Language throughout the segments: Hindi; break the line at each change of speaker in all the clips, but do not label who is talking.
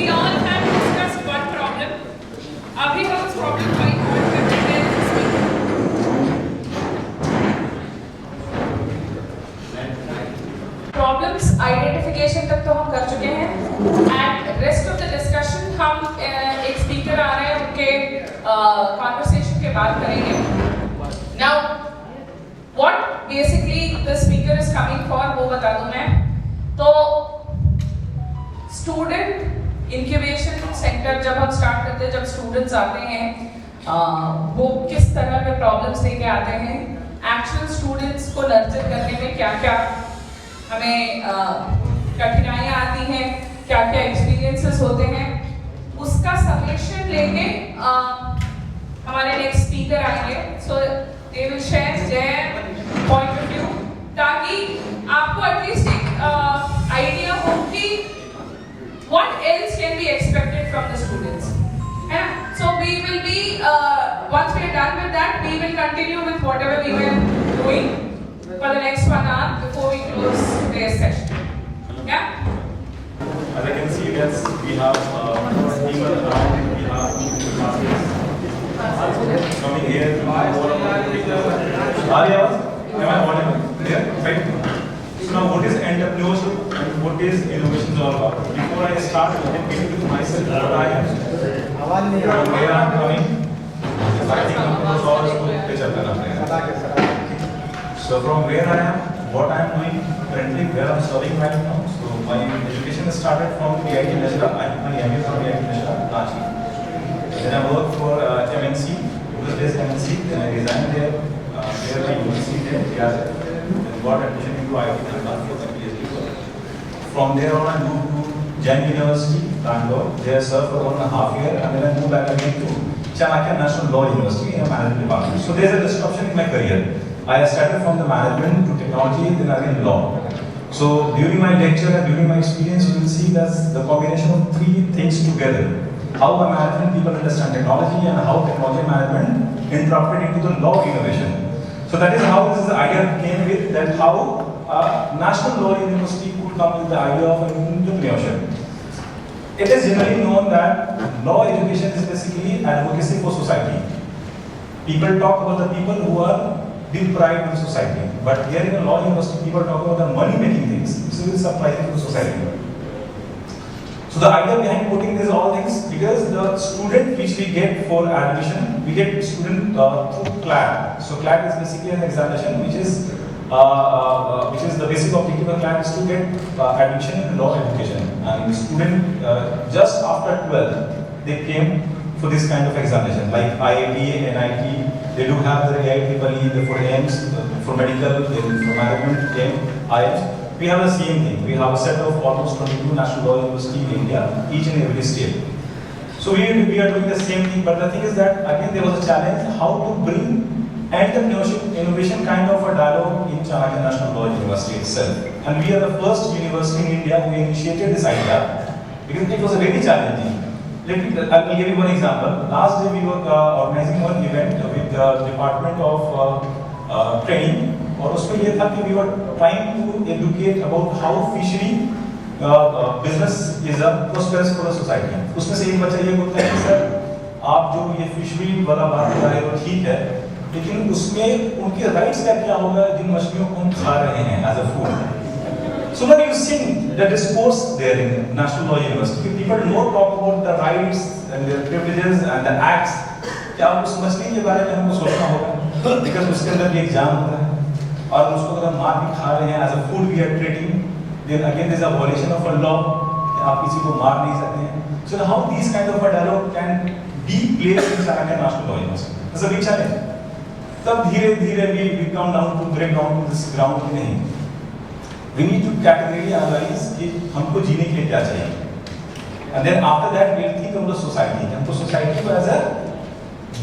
we all have discussed one problem. अभी हम उस problem को ignore करते हैं Problems identification तक तो हम कर चुके हैं and rest of the discussion हम एक speaker आ रहे हैं उनके conversation के बाद करेंगे. Now what basically the speaker is coming for वो बता दूं मैं. तो स्टूडेंट इंक्यूबेशन सेंटर जब हम स्टार्ट करते हैं, जब स्टूडेंट्स आते हैं वो किस तरह के प्रॉब्लम्स लेके आते हैं, एक्चुअल स्टूडेंट्स को नर्चर करने में क्या क्या हमें कठिनाइयाँ आती हैं, क्या क्या एक्सपीरियंसेस होते हैं, उसका समेशन लेके हमारे नेक्स्ट स्पीकर आएंगे. So they will share their point of view ताकि आपको एटलीस्ट एक आइडिया हो कि what else can be expected from the students. And so we will be once we are done with that, we will continue with whatever we were doing for the next 1 hour before we close today's session. Yeah.
As I can see, yes, we have people around. We have coming here to Arya, am I audible? Clear? Right. So now, what is entrepreneurship and what is innovation all about? Before I start, let me introduce myself. What I am, from where I am coming. I think so from where I am, what I am doing currently, where I am serving right now. So my education started from IIT Nashra. I did my MA from IIT Nashra, Ranchi. Then I worked for MNC, US-based MNC. Then I resigned there. There my university there, and got admission into IIT Nashra for the PhD. From there on, I moved to Jain University, Bangalore. There I served for 1.5 years, and then I moved back again to Chanakya National Law University in a management department. So there's a disruption in my career. I started from the management to technology, then again law. So during my lecture and during my experience, you will see that's the combination of 3 things together. How a management people understand technology and how technology management interrupted into the law innovation. So that is how this idea came with, that how National Law University could come with the idea of entrepreneurship. It is generally known that law education is basically advocacy for society. People talk about the people who are deprived in society, but here in a law university, people talk about the money-making things. So it is surprising to society. So the idea behind putting these all things, because the student which we get for admission, we get student through CLAT. So CLAT is basically an examination which is the basic objective of CLAT is to get admission in law education. And the student just after 12, they came for this kind of examination, like IIT, NIT. They do have the AIEEE, for AIMS, for medical, for management, IIMS. We have the same thing. We have a set of almost 22 national law universities in India, each and every state. So we are doing the same thing, but the thing is that again there was a challenge how to bring entrepreneurship innovation kind of a dialogue in Chanakya National Law University itself. And we are the first university in India who initiated this idea because it was very challenging. I will give you one example. Last day we were organizing one event with the Department of Training. और उसमें ये था कि we were trying to educate about how fishery business is a prosperous for the society. उसमें से एक बच्चा ये बोलता है कि सर आप जो ये फिशरी वाला बात कर रहे हो ठीक है, लेकिन उसमें उनके राइट्स का क्या होगा जिन मछलियों को हम खा रहे हैं as a food. So when you sing the discourse there in National Law University, people don't talk about the rights and their privileges and the acts. क्या उस मछली के बारे में हमको सोचना होगा, because उसके अंदर भी एग्जाम होता है. और उसको अगर मार भी खा रहे हैं as a food we are treating, then again there is a violation of a law. आप किसी को मार नहीं सकते हैं. So how this kind of a dialogue can be placed in Chanakya National Law University. That's a big challenge. तब धीरे धीरे we come down to break down to this ground की नहीं. We need to category analyse कि हमको जीने के लिए क्या चाहिए. And then after that we will think of the society. हमको सोसाइटी को एज अ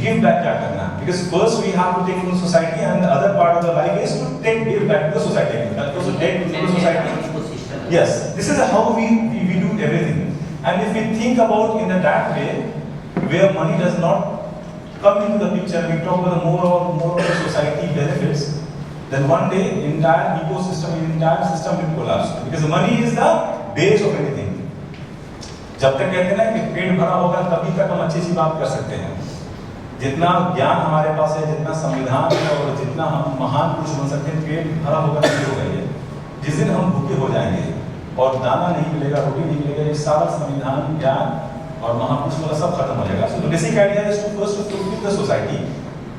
give back क्या करना, because first we have to take from society and the other part of the life is to give back to the society. That also take to the society. Yes, this is how we do everything. And if we think about in that way, where money does not come into the picture, we talk about more of the society benefits, then one day entire ecosystem, entire system will collapse, because money is the base of anything. जब तक कहते हैं ना कि पेट भरा होगा तभी तक हम अच्छी सी बात कर सकते हैं। जितना ज्ञान हमारे पास है, जितना संविधान है और जितना हम महान पुरुष बन सकते हैं, पेट भरा होगा तभी होगा ये। जिस दिन हम भूखे हो जाएंगे और दाना नहीं मिलेगा, रोटी नहीं मिलेगा, ये सारा संविधान, ज्ञान और महापुरुष वाला सब खत्म हो जाएगा। So the basic idea is to first to fulfil the society.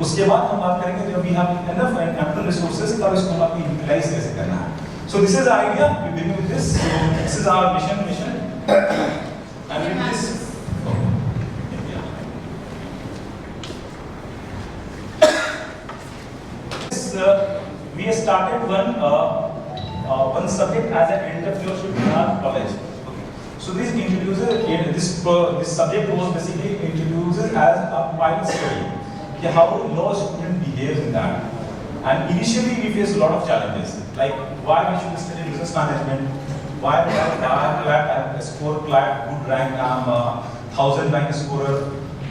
उसके बाद हम बात करेंगे जब we have enough and ample resources, तब इसको हम अपनी यूटिलाइज कैसे करना है। So this is the idea, we begin with this. So this is our mission and with this we have started one subject as an entrepreneurship in our college. Okay. So this introduces this subject was basically introduces as a pilot study, कि how law student behaves in that. And initially we faced a lot of challenges, like why we should study business management, why I score good rank, I'm 1000 rank scorer.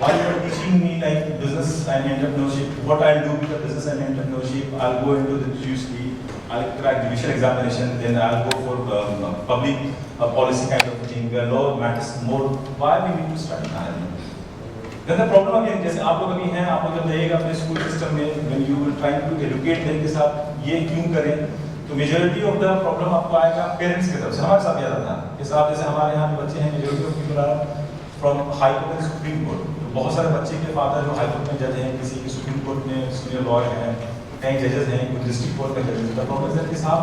Why you are teaching me like business and entrepreneurship? What I'll do with the business and entrepreneurship? I'll go into the GUC, I'll crack judicial examination, then I'll go for public policy kind of thing where law matters more. Why we need to study management? Then the problem again, जैसे आप लोग अभी हैं, आप लोग जब जाइएगा अपने स्कूल सिस्टम में, when you will try to educate them के साथ ये क्यों करें, तो मेजॉरिटी ऑफ द प्रॉब्लम आपको आएगा पेरेंट्स की तरफ से। हमारे साथ ज़्यादा था कि साहब जैसे हमारे यहाँ के बच्चे हैं, majority of people are from high court and supreme court. बहुत सारे बच्चे के फादर जो हाई कोर्ट में जज हैं, किसी की सुप्रीम कोर्ट में सीनियर लॉयर हैं, कई जजेस हैं, कुछ डिस्ट्रिक्ट कोर्ट में जजेस हैं। प्रोफेसर के साहब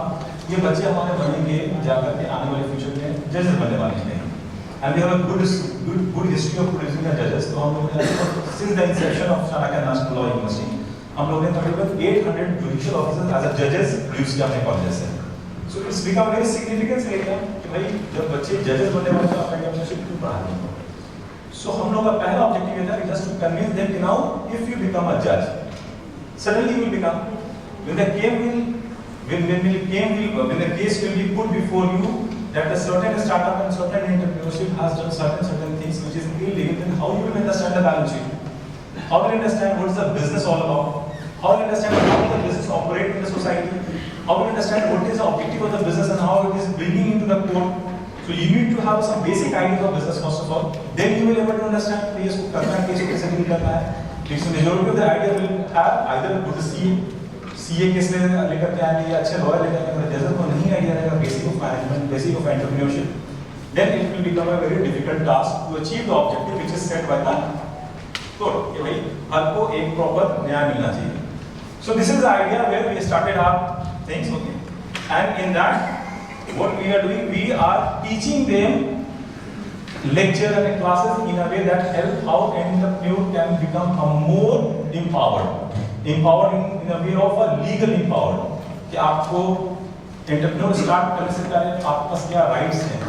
ये बच्चे हमारे बनेंगे जाकर के आने वाले फ्यूचर में जजेस बनने वाले हैं। And we have a good history of producing the जजेस। तो हम लोग since the inception of Chanakya National Law University हम लोगों ने तकरीबन 800 जुडिशियल ऑफिसर्स एज अ जजेस प्रोड्यूस किया अपने कॉलेज से। So it's become very significant area कि भाई जब बच्चे जजेस बनने वाले तो आप एंटरप्रेन्योरशिप क्यों पढ़ा रहे हो। So हम लोग का पहला ऑब्जेक्टिव ये था कि just to convince them कि now if you become a judge, suddenly you will become when the case will be put before you that a certain startup and certain entrepreneurship has done certain things which is illegal, then how you will understand the balance sheet? How will you understand what is the business all about? How will you understand how the business operate in the society? How will you understand what is the objective of the business and how it is bringing into the court? So you need to have some basic ideas of business first of all. Then you will be able to understand कि इसको करना है, इसको कैसे डील करना है. So majority of the idea will have either good CA case लेकर के आएंगे या अच्छे लॉयर लेकर आएंगे. जैसे को नहीं आइडिया रहेगा basic of management, basic of entrepreneurship, then it will become a very difficult task to achieve the objective which is set by the court. कि भाई हर को एक proper न्याय मिलना चाहिए. So this is the idea where we started our things, okay. And in that, what we are doing, we are teaching them lecture and classes in a way that help how entrepreneur can become a more empowered in a way of a legal empowered. कि आपको entrepreneur start करने से पहले आपके पास क्या rights हैं,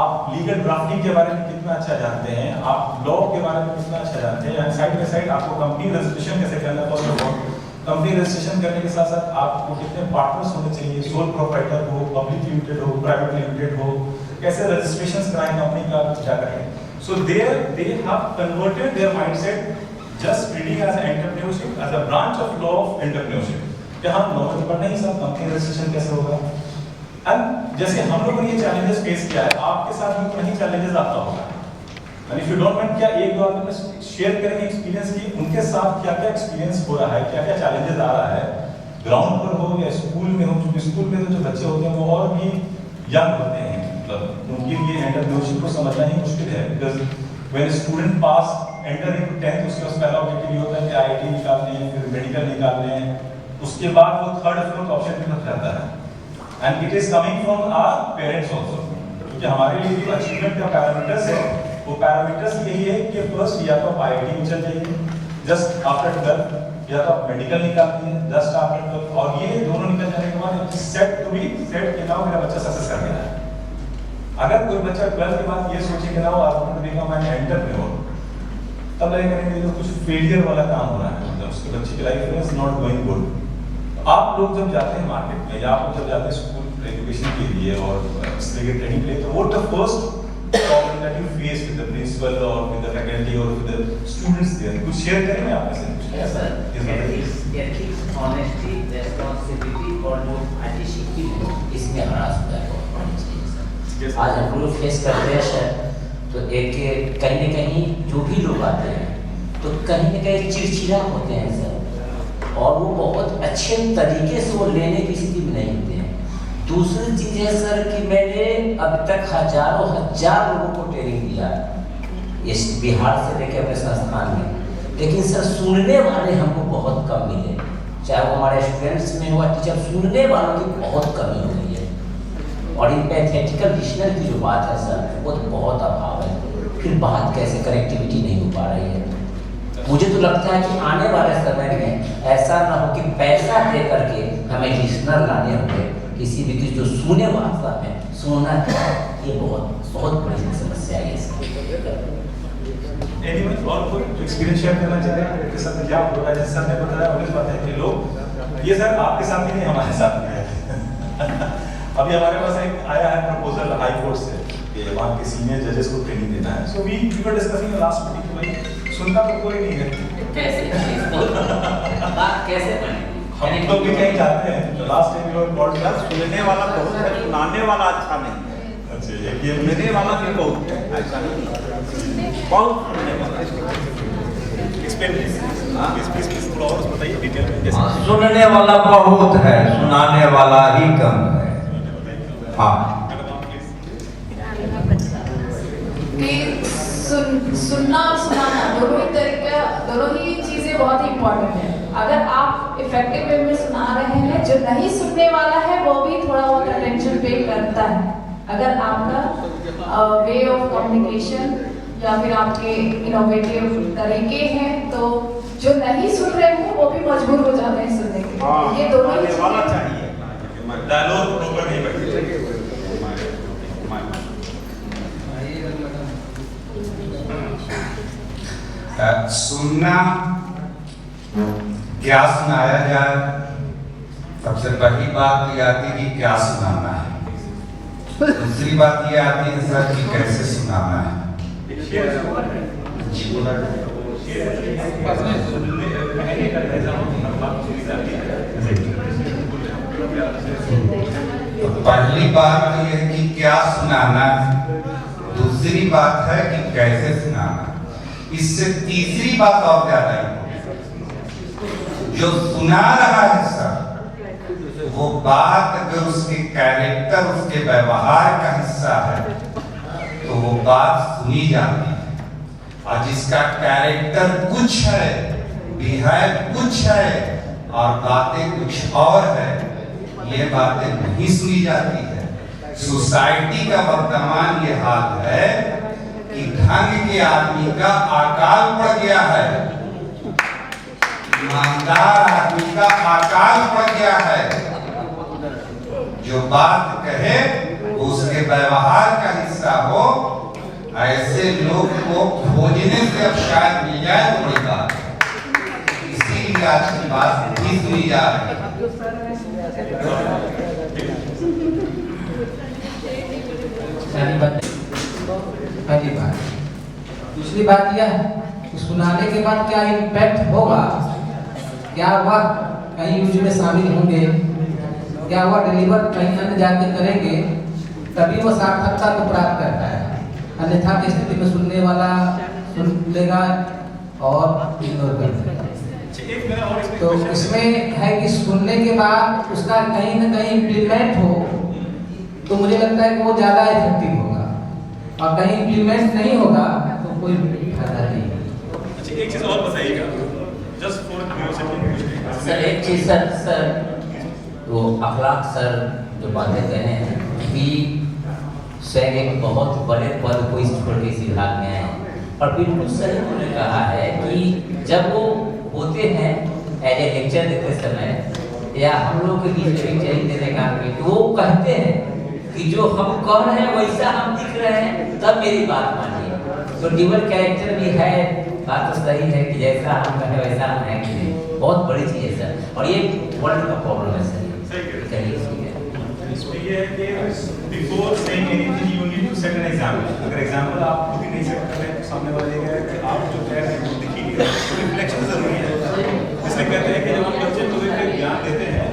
आप लीगल ड्राफ्टिंग के बारे में कितना अच्छा जानते हैं, आप लॉ के बारे में कितना अच्छा जानते हैं, एंड साइड बाय साइड आपको कंपनी रजिस्ट्रेशन कैसे करना है, first of all company registration करने के साथ साथ आपको कितने पार्टनर्स होने चाहिए, सोल प्रोप्राइटर हो, पब्लिक लिमिटेड हो, प्राइवेट लिमिटेड हो, कैसे रजिस्ट्रेशंस कराएं कंपनी का, क्या करें. So there they have converted their mindset just treating as entrepreneurship as a branch of law of entrepreneurship. कि हम लॉ में पढ़ना ही सब कंपनी रजिस्ट्रेशन कैसे होगा. एंड जैसे हम लोगों ने ये चैलेंजेस फेस किया है, आपके साथ भी कहीं चैलेंजेस आता होगा. And if you don't mind, क्या एक दो आदमी शेयर करेंगे एक्सपीरियंस की उनके साथ क्या क्या एक्सपीरियंस हो रहा है, क्या क्या चैलेंजेस आ रहा है, ग्राउंड पर हो या स्कूल में हो. क्योंकि स्कूल में तो जो बच्चे होते हैं वो और भी यंग होते हैं, मतलब उनके लिए एंटरप्रेन्योरशिप को समझना ही मुश्किल है. Because when student pass enter into 10th, उसके पास पहला ऑब्जेक्टिव ये होता है कि आईआईटी निकालने हैं, फिर मेडिकल निकालने हैं, उसके बाद वो थर्ड फोर्थ ऑप्शन पे रहता है. And it is coming from our parents also, क्योंकि हमारे लिए जो अचीवमेंट का पैरामीटर्स है वो पैरामीटर्स यही है कि फर्स्ट या तो आप आईआईटी में चल जाइए जस्ट आफ्टर 12, या तो आप मेडिकल निकालते हैं जस्ट आफ्टर 12, और ये दोनों निकल जाने के बाद सेट टू बी सेट के नाउ मेरा बच्चा सक्सेस कर गया है. अगर कोई बच्चा 12 के बाद ये सोचे कि now I want to become an entrepreneur, तब लगेगा कि कुछ फेलियर वाला काम हो रहा है, मतलब उसके बच्चे की लाइफ में इज नॉट गोइंग गुड. आप लोग जब जाते हैं मार्केट में या आप लोग जब जाते हैं स्कूल एजुकेशन के लिए और इस तरह के ट्रेनिंग के लिए, तो what the first problem that you face with the principal और विद द फैकल्टी और विद द स्टूडेंट्स देयर, कुछ शेयर करेंगे आप में से कुछ ऐसा?
एथिक्स, ऑनेस्टी, रिस्पांसिबिलिटी और जो आईटी सीखती है इसमें हरास होता है. आज हम लोग फेस करते हैं तो एक कहीं न कहीं जो भी लोग आते हैं तो कहीं न कहीं चिड़चिड़ा होते हैं सर, और वो बहुत अच्छे तरीके से वो लेने की स्थिति में नहीं होते हैं। दूसरी चीज़ है सर कि मैंने अब तक हजारों हजार लोगों को ट्रेनिंग दिया इस बिहार से लेकर अपने संस्थान में, लेकिन सर सुनने वाले हमको बहुत कम मिले, चाहे वो हमारे स्टूडेंट्स में हुआ टीचर, सुनने वालों की बहुत कमी हो गई है। और एम्पैथेटिकल लिसनर की जो बात है सर वो तो बहुत अभाव है, फिर बात कैसे कनेक्टिविटी नहीं हो पा रही है। मुझे तो लगता है कि आने वाले समय में ऐसा ना हो कि पैसा दे करके हमें लिसनर लाने होंगे, किसी भी जो सुने वास्तव में सुनना है, ये बहुत बड़ी समस्या है इसकी।
Anyone और कोई एक्सपीरियंस शेयर करना चाहते हैं आपके साथ क्या हो रहा है? जैसे आपने बताया ऑब्वियस बात है कि लोग ये सर आपके साथ ही नहीं हमारे साथ भी है। अभी हमारे पास एक आया है प्रपोजल हाई कोर्ट से कि वहाँ के सीनियर जजेस को ट्रेनिंग देना है। So we were discussing last meeting कि भाई सुनता तो कोई नहीं है,
कैसे बात कैसे बनेगी?
हम लोग भी कहीं जाते हैं तो last time we were called
यार सुनने वाला बहुत है, सुनाने वाला अच्छा नहीं है।
अच्छा ये
सुनने वाला भी बहुत है, ऐसा नहीं बहुत सुनने वाला।
एक्सप्लेन प्लीज थोड़ा और बताइए डिटेल में जैसे
सुनने वाला बहुत है, सुनाने वाला ही कम है। हाँ,
कि सुनना और सुनाना दोनों ही चीजें बहुत ही इम्पोर्टेंट है। अगर आप इफेक्टिव वे में सुना रहे हैं, जो नहीं सुनने वाला है वो भी थोड़ा बहुत अटेंशन पे करता है। अगर आपका वे ऑफ कम्युनिकेशन या फिर आपके इनोवेटिव तरीके हैं तो जो नहीं सुन रहे हैं वो भी मजबूर हो जाते हैं सुनने के लिए। ये दोनों ही
वाला
चीजें
चाहिए।
डायलॉग प्रॉपर नहीं बैठे।
सुनना, क्या सुनाया जाए, सबसे पहली बात ये आती है कि क्या सुनाना है। दूसरी बात ये आती है सर कि कैसे सुनाना है। तो पहली बात ये है कि क्या सुनाना है, दूसरी बात है कि कैसे सुनाना। इससे तीसरी बात और ज्यादा जो सुना रहा है सर, वो बात अगर उसके कैरेक्टर, उसके व्यवहार का हिस्सा है तो वो बात सुनी जाती है, और जिसका कैरेक्टर कुछ है, बिहेव कुछ है और बातें कुछ और है, ये बातें नहीं सुनी जाती है। सोसाइटी का वर्तमान ये हाल है कि ढंग के आदमी का अकाल पड़ गया है, ईमानदार आदमी का अकाल पड़ गया है। जो बात कहे उसके व्यवहार का हिस्सा हो, ऐसे लोग को खोजने से अब शायद मिल जाए तो बड़ी बात है। इसीलिए आज की बात भी सुनी जा रही है।
पहली बात। दूसरी बात यह कि सुनाने के बाद क्या इम्पैक्ट होगा, क्या वह कहीं यूज में शामिल होंगे, क्या वह डिलीवर कहीं अन्य जाके करेंगे, तभी वो सार्थकता को प्राप्त करता है। अन्यथा की स्थिति में सुनने वाला सुन लेगा और इग्नोर कर देगा। तो इसमें है कि सुनने के बाद उसका कहीं न कहीं इम्प्लीमेंट हो तो मुझे लगता है कि वो ज़्यादा इफेक्टिव होगा, और कहीं इम्प्लीमेंट नहीं होगा तो कोई फायदा नहीं।
अच्छा एक चीज और बताइएगा, जस्ट फॉर क्यूरियोसिटी।
सर एक चीज सर वो अखलाक सर जो बातें कहे हैं कि स्वयं एक बहुत बड़े पद को इस छोटे से विभाग में आए, और बिल्कुल सही उन्होंने कहा है कि जब वो होते हैं एज ए लेक्चर देते समय या हम लोग के बीच में ट्रेनिंग देने का तो वो कहते हैं कि जो हम कह रहे हैं वैसा हम दिख रहे हैं, तब मेरी बात मानिए। तो ड्यूअल कैरेक्टर भी है, बात तो सही है कि जैसा हम कहें वैसा हम है कि नहीं, बहुत बड़ी चीज़ है सर, और ये वर्ल्ड का प्रॉब्लम है सर।
इसमें ये है कि before saying anything you need to set an example. अगर एग्जांपल आप खुद ही नहीं सेट कर रहे हैं तो सामने वाले ये है कि आप जो कह रहे हैं वो दिख ही नहीं रहा, तो रिफ्लेक्शन जरूरी है। इसलिए कहते हैं कि जब हम बच्चे को एक ज्ञान देते हैं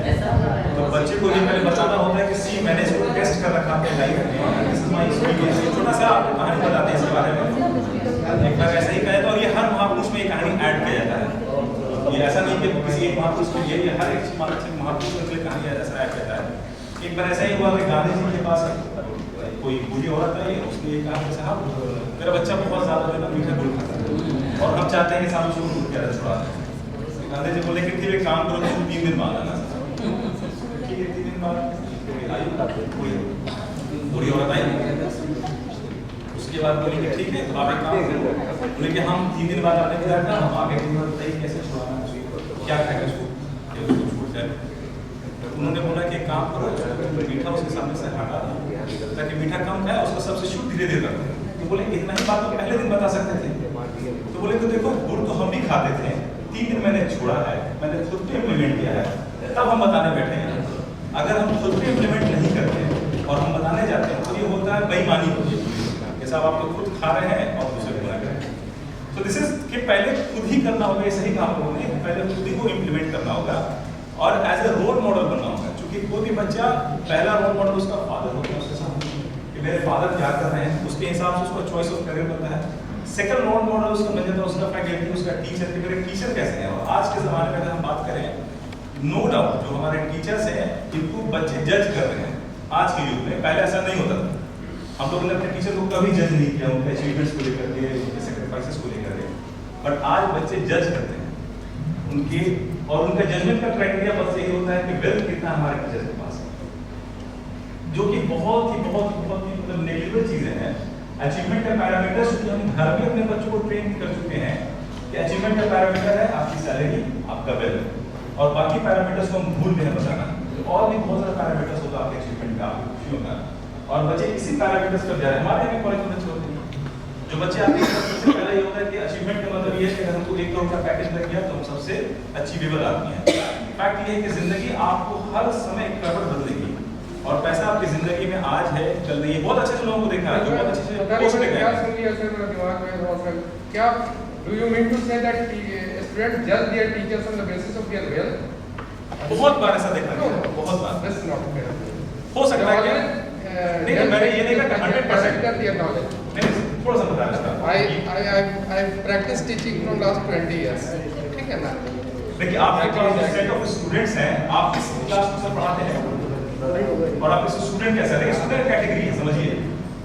तो बच्चे को ये पहले बताना होता है कि सी मैंने इसको टेस्ट कर रखा है लाइफ में, दिस इज माय एक्सपीरियंस। छोटा सा आप कहानी बताते हैं इसके बारे में एक महापुरुष को यही हर एक महापुरुष के लिए कहानी ऐसा आया कहता है। एक बार ऐसा ही हुआ कि गांधी जी के पास कोई बूढ़ी औरत आई, उसने ये कहा कि साहब मेरा बच्चा बहुत ज़्यादा जो है ना मीठा गुड़ खाता है और हम चाहते हैं कि साहब उसको दूध की आदत छुड़ा दें। गांधी जी बोले कि फिर एक काम करो, तुम 3 दिन बाद आना। ठीक है, 3 दिन बाद कोई बूढ़ी औरत आई, उसके बाद बोली कि ठीक है तो आप एक काम करो, बोले कि हम 3 दिन बाद आने के बाद हम आगे दिन बताइए कैसे छुड़ाना है, क्या खाएगा उसको, क्या उसको छूट जाए। तो उन्होंने बोला कि एक काम करो, मीठा उसके सामने से हटा दो ताकि मीठा कम खाए, उसको सब्स्टिट्यूट धीरे धीरे कर दो। तो बोले इतना ही बात तो पहले दिन बता सकते थे। तो बोले तो देखो गुड़ तो हम भी खाते थे, 3 दिन मैंने छोड़ा है, मैंने खुद पे इम्प्लीमेंट किया है, तब हम बताने बैठे हैं। अगर हम खुद पे इम्प्लीमेंट नहीं करते और हम बताने जाते हैं तो ये होता है बेईमानी होती है। साहब आप तो खुद खा रहे हैं और दूसरे को मना कर रहे हैं। तो दिस इज कि पहले खुद ही करना होगा, ये सही काम लोगों ने पहले खुद ही को इम्प्लीमेंट करना होगा और एज ए रोल मॉडल बनना होगा। क्योंकि कोई भी बच्चा पहला रोल मॉडल उसका फादर होता है, उसके सामने कि मेरे फादर क्या कर रहे हैं, उसके हिसाब से उसका चॉइस ऑफ करियर बनता है। सेकंड रोल मॉडल उसका बन जाता है उसका फैकल्टी, उसका टीचर कि मेरे टीचर कैसे हैं। और आज के ज़माने में अगर हम बात करें, नो डाउट जो हमारे टीचर्स हैं इनको बच्चे जज कर रहे हैं आज के युग में। पहले ऐसा नहीं होता था, हम लोगों ने अपने टीचर को कभी जज नहीं किया, उनके अचीवमेंट्स को लेकर के, उनके सेक्रीफाइसेस को लेकर के। बट आज बच्चे जज करते हैं उनके, और उनका जजमेंट का क्राइटेरिया बस यही होता है कि वेल्थ कितना हमारे टीचर के पास है, जो कि बहुत ही मतलब नेगलिजिबल चीज़ें हैं। अचीवमेंट का पैरामीटर क्योंकि हम घर में अपने बच्चों को ट्रेन कर चुके हैं कि अचीवमेंट का पैरामीटर है आपकी सैलरी, आपका वेल्थ, और बाकी पैरामीटर्स को हम भूल गए बताना। तो और भी बहुत सारे पैरामीटर्स होता है आपके अचीवमेंट का, आपकी खुशी होगा, और बच्चे इसी पैरामीटर्स पर जा रहे हैं। हमारे भी कॉलेज में बच्चे होते हैं जो बच्चे आते हैं, सबसे पहले ये होता है कि अचीवमेंट का मतलब ये है कि अगर हमको 1 करोड़ का पैकेज लग गया तो हम सबसे अचीवेबल आदमी हैं। फैक्ट ये है कि जिंदगी आपको हर समय एक करवट बदलेगी और पैसा आपकी जिंदगी में आज है कल नहीं है। बहुत अच्छे से लोगों को देखा है जो बहुत अच्छे से पोस्ट देखा है।
क्या do you mean to say that students judge their teachers on the basis of their wealth?
बहुत बार ऐसा देखा गया, बहुत बार।
That's not fair.
हो सकता है क्या? नहीं, मैंने ये नहीं कहा 100%
कर दिया knowledge.
नहीं, थोड़ा सा बता देता हूं।
I practice teaching from last 20 years. ठीक है ना?
देखिए आपके पास सेट ऑफ स्टूडेंट्स हैं, आप किस क्लास को सब पढ़ाते हैं और आप इस स्टूडेंट कैसा है, स्टूडेंट कैटेगरी है। समझिए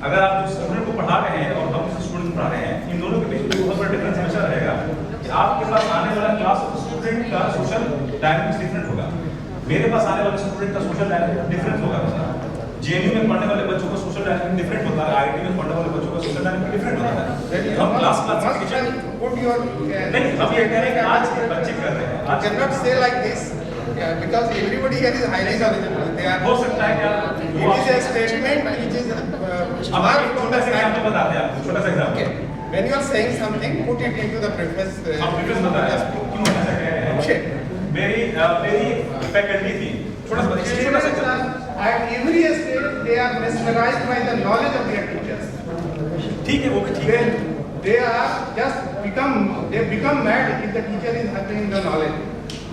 अगर आप जो स्टूडेंट को पढ़ा रहे हैं और हम जो स्टूडेंट पढ़ा रहे हैं, इन दोनों के बीच में बहुत बड़ा डिफरेंस हमेशा रहेगा कि आपके पास आने वाला क्लास ऑफ स्टूडेंट का सोशल डायनामिक्स डिफरेंट होगा, मेरे पास आने वाले स्टूडेंट का सोशल डायनामिक्स डिफरेंट होगा। जेएनयू में पढ़ने वाले बच्चों का सोशल डायनामिक्स डिफरेंट होता है, आईआईटी में पढ़ने वाले बच्चों का सोशल डायनामिक्स डिफरेंट होता है। हम क्लास क्लासिफिकेशन नहीं, हम ये कह रहे हैं कि आज के बच्चे कर रहे हैं।
You cannot say like this because everybody here is highly knowledgeable. They are.
हो सकता है क्या
It is a statement which is
अब एक छोटा सा एग्जांपल बताते हैं आपको, छोटा सा example.
When you are saying something, put it into the preface.
हम प्रीवियस बता रहे हैं क्यों ऐसा कह रहे हैं। मेरी फैकल्टी थी, छोटा सा example.
At every stage, they are mesmerized by the knowledge of their teachers.
ठीक है, वो भी ठीक है।
They are just become mad if the teacher is having the knowledge.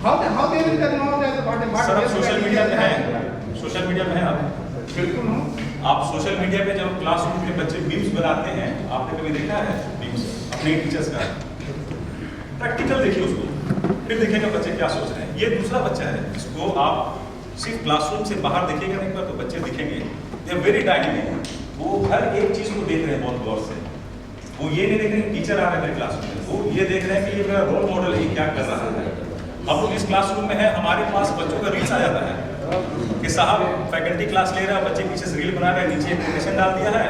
How they will know that what
sir आप सोशल मीडिया पे हैं, सोशल मीडिया पे हैं आप?
बिल्कुल हूँ।
आप सोशल मीडिया पे जब क्लासरूम के बच्चे मीम्स बनाते हैं, आपने कभी देखा है मीम्स अपने टीचर्स का? प्रैक्टिकल देखिए उसको, फिर देखेंगे बच्चे क्या सोच रहे हैं। ये दूसरा बच्चा है जिसको आप सिर्फ क्लासरूम से बाहर देखिएगा नहीं पर तो बच्चे दिखेंगे दे आर वेरी डायनेमिक। वो हर एक चीज़ को देख रहे हैं बहुत गौर से। वो ये नहीं देख रहे हैं टीचर आ रहे हैं मेरे क्लासरूम में, वो ये देख रहे हैं कि ये मेरा रोल मॉडल है, क्या कर रहा है। हम लोग इस क्लासरूम में है, हमारे पास बच्चों का रील्स आ जाता है कि साहब फैकल्टी क्लास ले रहा है, बच्चे पीछे से रील बना रहे हैं, नीचे एप्लीकेशन डाल दिया है,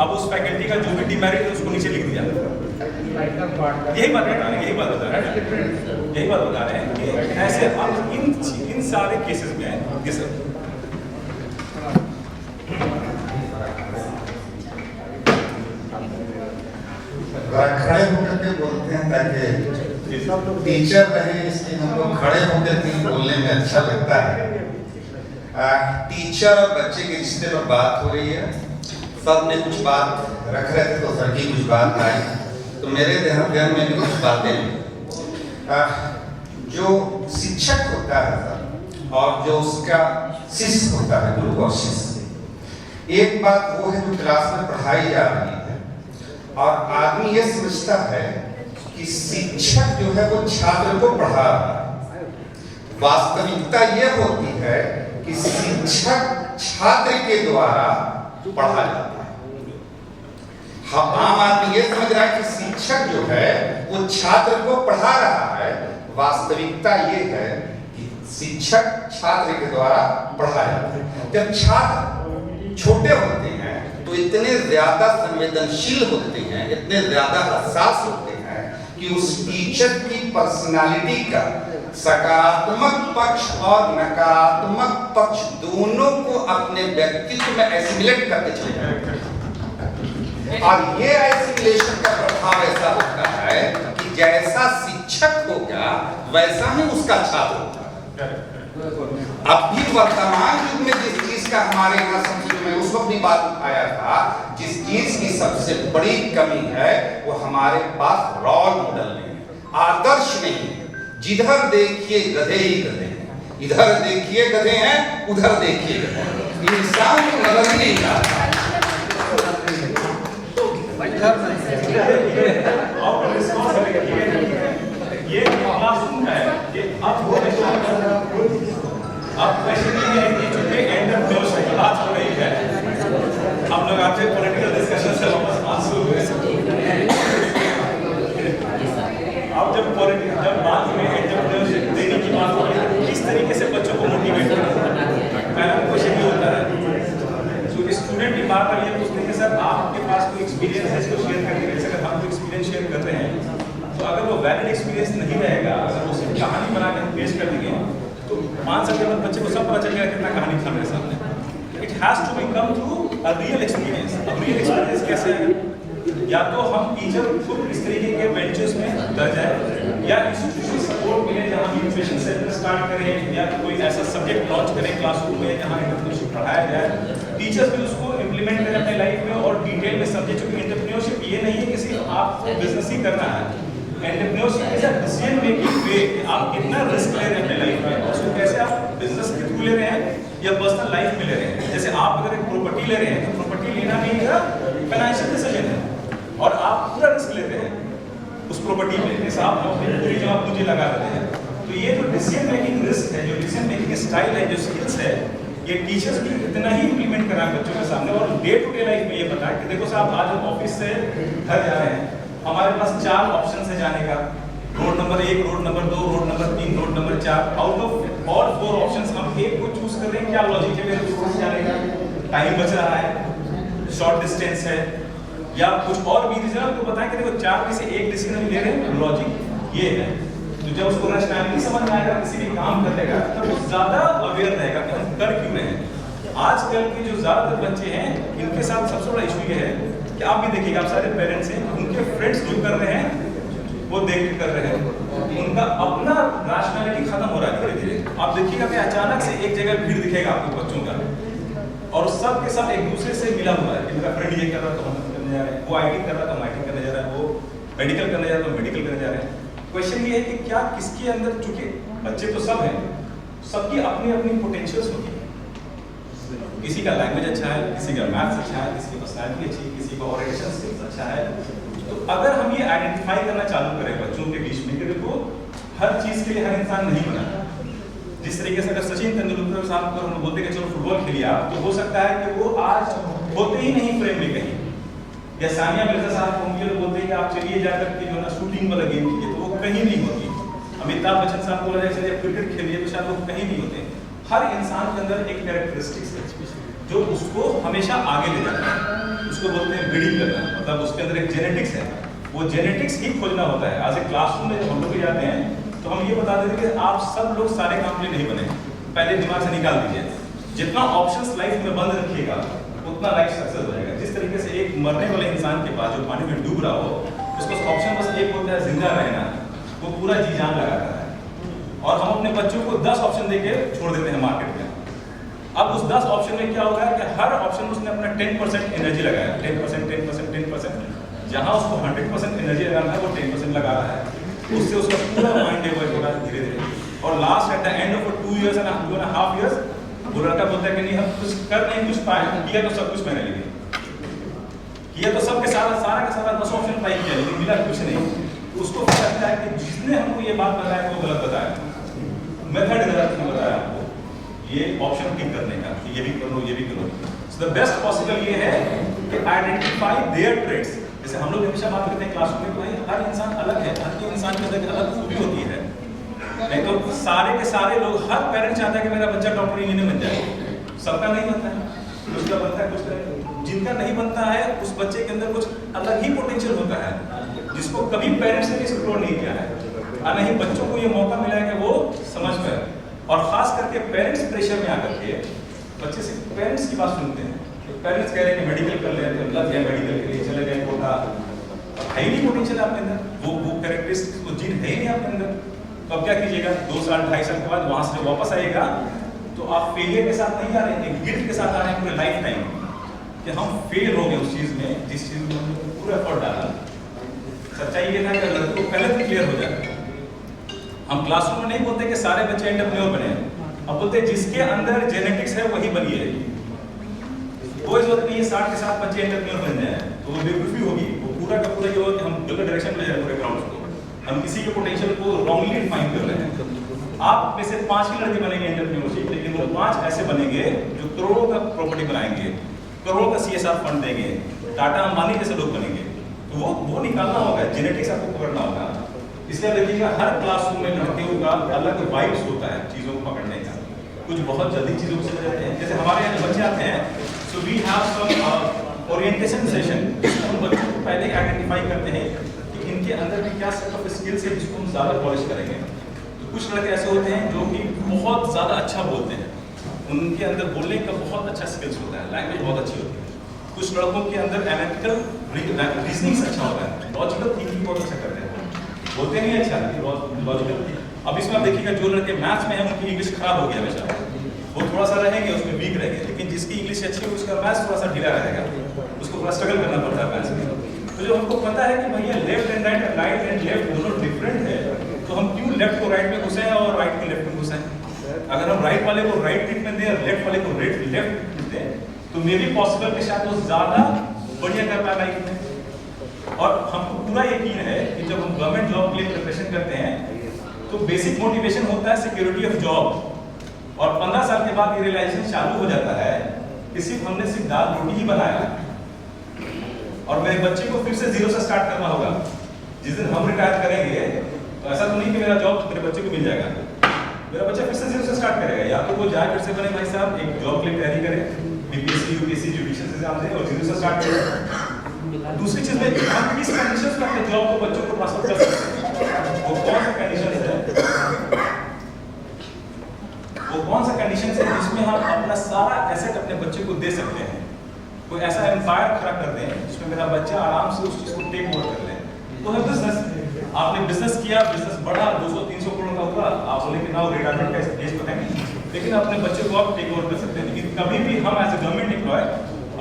अब उस फैकल्टी का जो भी डिमेरिट है उसको नीचे लिख दिया। यही बात बता रहे हैं, यही बात बता रहे हैं कि ऐसे अब इन सारे केसेस में ये सब
खड़े होकर के बोलते हैं ताकि टीचर रहे, इसलिए हम लोग खड़े होकर के बोलने में अच्छा लगता है। टीचर और बच्चे के रिश्ते पर बात हो रही है, सब ने कुछ बात रख रहे थे तो सर की कुछ बात आई, तो मेरे ध्यान में भी कुछ बातें जो शिक्षक होता है सर और जो उसका शिष्य होता है, गुरु और शिष्य, एक बात वो है जो क्लास में पढ़ाई जा रही है और आदमी ये समझता है कि शिक्षक जो है वो छात्र को पढ़ा रहा है, वास्तविकता ये होती है कि शिक्षक छात्र के द्वारा पढ़ा जाता है। हम आम आदमी ये समझ रहा है कि शिक्षक जो है वो छात्र को पढ़ा रहा है। वास्तविकता ये है कि शिक्षक छात्र के द्वारा पढ़ा जाता है। जब छात्र छोटे होते हैं तो इतने ज्यादा संवेदनशील होते हैं, इतने ज्यादा हसास होते हैं कि उस टीचर की पर्सनालिटी का सकारात्मक पक्ष और नकारात्मक पक्ष दोनों को अपने व्यक्तित्व में एसिमिलेट करके चले जाते हैं। और ये एसिमिलेशन का प्रभाव ऐसा होता है कि जैसा शिक्षक होगा वैसा ही उसका छात्र होगा। अब भी वर्तमान युग में जिस चीज का हमारे यहाँ संस्कृति में उस वक्त भी बात उठाया था, जिस चीज की सबसे बड़ी कमी है वो हमारे पास रोल मॉडल नहीं है, आदर्श नहीं है। जिधर देखिए गधे ही गधे हैं, इधर देखिए गधे हैं, उधर देखिए गधे हैं। इंसान को नजर ही नहीं आता।
ये क्लासरूम का है, ये अब क्वेश्चन ये है कि चूंकि एंटरप्रेन्योरशिप की बात हो रही है, हम लोग आपसे पॉलिटिकल डिस्कशन से वापस आंसू हुए। अब जब बात में एंटरप्रेन्योरशिप देने की बात हो रही है, किस तरीके से बच्चों को मोटिवेट करना, पहला क्वेश्चन ये होता है। क्योंकि स्टूडेंट की बात कर लिए पूछते हैं कि सर आपके पास कोई एक्सपीरियंस है इसको शेयर करने के लिए। अगर हम कोई एक्सपीरियंस शेयर कर रहे हैं तो अगर वो वैलिड एक्सपीरियंस नहीं रहेगा, अगर वो सिर्फ कहानी बना के हम पेश कर देंगे तो 5 साल के बाद बच्चे को सब पता चल जाएगा कितना कहानी था मेरे सामने। It has to be come through a real experience. अब रियल एक्सपीरियंस कैसे आएगा? या तो हम टीचर खुद इस तरीके के वेंचर्स में डर जाए, या इंस्टीट्यूशन सपोर्ट मिले जहाँ हम इंक्यूबेशन सेंटर स्टार्ट करें, या कोई ऐसा सब्जेक्ट लॉन्च करें क्लासरूम में जहाँ एंटरप्रेन्योरशिप पढ़ाया जाए, टीचर्स भी उसको इम्प्लीमेंट करें अपने लाइफ में और डिटेल में समझे। क्योंकि एंटरप्रेन्योरशिप ये नहीं है कि सिर्फ आपको बिजनेस ही करना है। Entrepreneurship is a decision making वे, आप कितना रिस्क ले रहे हैं अपने लाइफ में, उसको कैसे आप बिजनेस के थ्रू ले रहे हैं या पर्सनल लाइफ में ले रहे हैं। जैसे आप अगर एक प्रॉपर्टी ले रहे हैं तो प्रॉपर्टी लेना भी एक फाइनेंशियल डिसीजन है और आप पूरा रिस्क लेते हैं उस प्रॉपर्टी में, जैसे आप अपनी पूरी जगह पूंजी लगा देते हैं। तो ये जो डिसीजन मेकिंग रिस्क है, जो डिसीजन मेकिंग स्टाइल है, जो स्किल्स है, ये टीचर्स भी इतना ही इंप्लीमेंट करा बच्चों के सामने और डे टू डे लाइफ में ये बताएं कि देखो साहब आज हम ऑफिस से घर जा रहे हैं, हमारे पास 4 ऑप्शन है जाने का, road number 1, road number 2, road number 3, road number 4। Out of और 4 ऑप्शंस हम एक को चूज कर रहे हैं। क्या लॉजिक है मेरे को जाने का? टाइम बच रहा है, शॉर्ट डिस्टेंस है, या कुछ और भी रीजन आपको बताएं कि देखो 4 में से एक डिसीजन हम ले रहे हैं, लॉजिक ये है। तो जब उसको रैशनैलिटी समझ में आएगा, किसी भी काम करेगा तब वो ज्यादा अवेयर रहेगा कि हम कर क्यों रहे हैं। आजकल के जो ज्यादातर बच्चे हैं इनके साथ सबसे बड़ा इशू ये है कि आप भी देखिएगा, आप सारे पेरेंट्स हैं, उनके फ्रेंड्स जो कर रहे हैं वो देख के कर रहे हैं, उनका अपना रैशनैलिटी खत्म हो रहा है धीरे धीरे। आप देखिएगा कि अचानक से एक जगह भीड़ दिखेगा आपको बच्चों का और सब के सब एक दूसरे से मिला हुआ है। इनका फ्रेंड ये कर रहा है तो हम करने जा रहे हैं, वो आईटी कर रहा है तो हम आईटी करने जा रहे हैं, वो मेडिकल करने जा रहा है तो मेडिकल करने जा रहे हैं। क्वेश्चन ये है कि क्या किसके अंदर, चूंकि बच्चे तो सब हैं, सबकी अपनी अपनी पोटेंशियल्स होती है। किसी का लैंग्वेज अच्छा है, किसी का मैथ्स अच्छा है, किसी की पर्सनैलिटी अच्छी है, किसी का ऑरेशन स्किल्स अच्छा है। तो अगर हम ये आइडेंटिफाई करना चालू करें बच्चों के बीच में कि देखो हर चीज के लिए हर इंसान नहीं बना। जिस तरीके से अगर सचिन तेंदुलकर साहब को हम बोलते हैं चलो फुटबॉल खेलिए आप, तो हो सकता है कि वो आज होते ही नहीं फ्रेम में कहीं, या सानिया मिर्जा साहब को हम ये बोलते हैं कि आप चलिए जाकर के जो ना शूटिंग वाला गेम खेलिए, तो वो कहीं नहीं होती। अमिताभ बच्चन साहब बोला जाए चलिए क्रिकेट खेलिए, तो शायद वो कहीं नहीं होते। हर इंसान के अंदर एक कैरेक्टरिस्टिक्स है जो उसको हमेशा आगे ले जाता है, उसको बोलते हैं ब्रीडिंग करना, मतलब उसके अंदर एक जेनेटिक्स है, वो जेनेटिक्स ही खोजना होता है। आज एक क्लासरूम में जब हम लोग भी जाते हैं तो हम ये बता देते हैं कि आप सब लोग सारे काम के लिए नहीं बने, पहले दिमाग से निकाल दीजिए। जितना ऑप्शंस लाइफ में बंद रखिएगा उतना लाइफ सक्सेस हो जाएगा। जिस तरीके से एक मरने वाले इंसान के पास जो पानी में डूब रहा हो, उसका ऑप्शन बस एक होता है जिंदा रहना, वो पूरा जी जान लगाता है। और हम अपने बच्चों को 10 ऑप्शन देके छोड़ देते हैं मार्केट में। अब उस 10 ऑप्शन में क्या होगा कि हर ऑप्शन उसने अपना 10% एनर्जी लगाया, 10%। जहां उसको 100% एनर्जी लगाना है वो 10% लगा रहा है, उससे उसका पूरा माइंड डेवलप होगा धीरे धीरे। और last at the end of 2 years and 2.5 years वो लड़का बोलता है कि नहीं हम कुछ कर नहीं कुछ पाए, किया तो सब कुछ मैंने ले किया, तो सब के सारा का सारा 10 ऑप्शन ट्राई किया लेकिन मिला कुछ नहीं। तो उसको पता लगता है कि जिसने हमको ये बात बताया वो गलत बताया। मेथड बताया आपको, ये ऑप्शन पिक करने का कि ये भी करो ये भी करो। सो द बेस्ट पॉसिबल ये है कि आइडेंटिफाई देयर ट्रेड्स। जैसे हम लोग हमेशा बात करते हैं क्लासरूम में, भाई हर इंसान अलग है, हर इंसान के अंदर अलग खूबी होती है। नहीं तो सारे के सारे लोग, हर पेरेंट चाहता है कि मेरा बच्चा डॉक्टर इंजीनियर बन जाए, सबका नहीं बनता है, कुछ का बनता है कुछ का। जिनका नहीं बनता है उस बच्चे के अंदर कुछ अलग ही पोटेंशियल होता है, जिसको कभी पेरेंट्स ने एक्सप्लोर नहीं किया है, और नहीं बच्चों को ये मौका मिला है कि वो समझ पाए। और खास करके पेरेंट्स प्रेशर में आकर के बच्चे से पेरेंट्स की बात सुनते हैं। पेरेंट्स कह रहे हैं कि मेडिकल कर ले, तो लग गया मेडिकल के लिए, चले गए कोटा, है ही नहीं पोटेंशियल आपके अंदर, वो कैरेक्टरिस्टिक्स वो जीन है ही नहीं आपके अंदर। तो अब क्या कीजिएगा, 2 साल 2.5 साल के बाद वहां से वापस आएगा तो आप फेलियर के साथ नहीं आ रहे हैं, गिल्ट के साथ आ रहे हैं पूरे लाइफ टाइम कि हम फेल हो गए उस चीज में जिस चीज में हमने पूरा एफर्ट डाला। सच्चाई ये था कि लड़के को पहले तो क्लियर हो जाए। हम क्लासरूम में नहीं बोलते कि सारे बच्चे एंटरप्रेन्योर बने, अब बोलते जिसके अंदर जेनेटिक्स है वही बनिए। कोई जरूरत नहीं है 60 के 7 बच्चे एंटरप्रेन्योर बन जाए, तो वो बेवकूफी होगी। वो पूरा का पूरा ये होगा कि हम गलत डायरेक्शन में ले जाए पूरे ग्राउंड को, हम किसी के पोटेंशियल को रॉन्गली डिफाइन कर रहे हैं। आप में से 5 ही लड़के बनेंगे एंटरप्रेन्योरशिप, लेकिन वो 5 ऐसे बनेंगे जो करोड़ों का प्रॉपर्टी बनाएंगे, करोड़ों का CSR फंड देंगे, टाटा अंबानी जैसे लोग बनेंगे। तो वो निकालना होगा, जेनेटिक्स आपको पकड़ना होगा। इसलिए देखिएगा हर क्लासरूम में लड़कियों का अलग वाइब्स होता है चीज़ों को पकड़ने का। कुछ बहुत जल्दी चीज़ों को समझ जाते हैं, जैसे हमारे यहाँ बच्चे आते हैं, so we have some orientation session, जिसमें हम बच्चों को पहले आइडेंटिफाई करते हैं कि इनके अंदर में क्या सेट ऑफ स्किल्स है जिसको हम ज़्यादा पॉलिश करेंगे। तो कुछ लड़के ऐसे होते हैं जो कि बहुत ज़्यादा अच्छा बोलते हैं, उनके अंदर बोलने का बहुत अच्छा स्किल्स होता है, लैंग्वेज बहुत अच्छी होती है। कुछ लड़कों के अंदर एनालिटिकल रीजनिंग अच्छा होता है, लॉजिकल थिंकिंग बहुत अच्छा करते हैं, बोलते नहीं अच्छा लॉजिकल। अब इसमें आप देखिएगा जो लड़के मैथ्स में हैं उनकी इंग्लिश खराब हो गई हमेशा, वो थोड़ा सा रहेंगे उसमें वीक रहेंगे, लेकिन जिसकी इंग्लिश अच्छी है उसका मैथ्स थोड़ा सा ढीला रहेगा, उसको थोड़ा स्ट्रगल करना पड़ता है मैथ्स में। तो जो हमको पता है कि भैया left and right, right and left दोनों डिफरेंट है, तो हम क्यों लेफ्ट को राइट में घुसे और राइट को लेफ्ट में घुसे। अगर हम राइट वाले को राइट ट्रीटमेंट दें और लेफ्ट वाले को लेफ्ट ट्रीटमेंट दें, तो मे भी पॉसिबल कि शायद वो ज़्यादा बढ़िया कर पाए लाइफ में। और हमको पूरा यकीन है कि जब हम गवर्नमेंट जॉब के लिए प्रिपरेशन करते हैं तो बेसिक मोटिवेशन होता है सिक्योरिटी ऑफ जॉब, और 15 साल के बाद ये रियलाइजेशन चालू हो जाता है कि हमने सिर्फ दाल रोटी ही बनाया और मेरे बच्चे को फिर से 0 से स्टार्ट करना होगा। जिस दिन हम रिटायर करेंगे तो ऐसा तो नहीं कि मेरा जॉब मेरे बच्चे को मिल जाएगा, मेरा बच्चा फिर से 0 से स्टार्ट करेगा। या तो वो जाए फिर से बने भाई साहब एक जॉब के लिए तैयारी करे, BPSC UPSC जुडिशियल एग्जाम दे और 0 से स्टार्ट करे। दूसरी चीज में हम किस कंडीशंस में अपने जॉब को बच्चों को ट्रांसफर कर सकते हैं, वो कौन सा कंडीशन है, वो कौन सा कंडीशन है जिसमें हम अपना सारा एसेट अपने बच्चे को दे सकते हैं। कोई ऐसा एम्पायर खड़ा कर दें जिसमें मेरा बच्चा आराम से उस चीज को टेक ओवर कर ले। तो है बिजनेस, आपने बिजनेस किया, बिजनेस बढ़ा, 200-300 करोड़ का हुआ, आप बोले कि ना रिटायरमेंट का स्टेज तो है नहीं, लेकिन अपने बच्चे को आप टेक ओवर कर सकते हैं। लेकिन कभी भी हम एज ए गवर्नमेंट एम्प्लॉय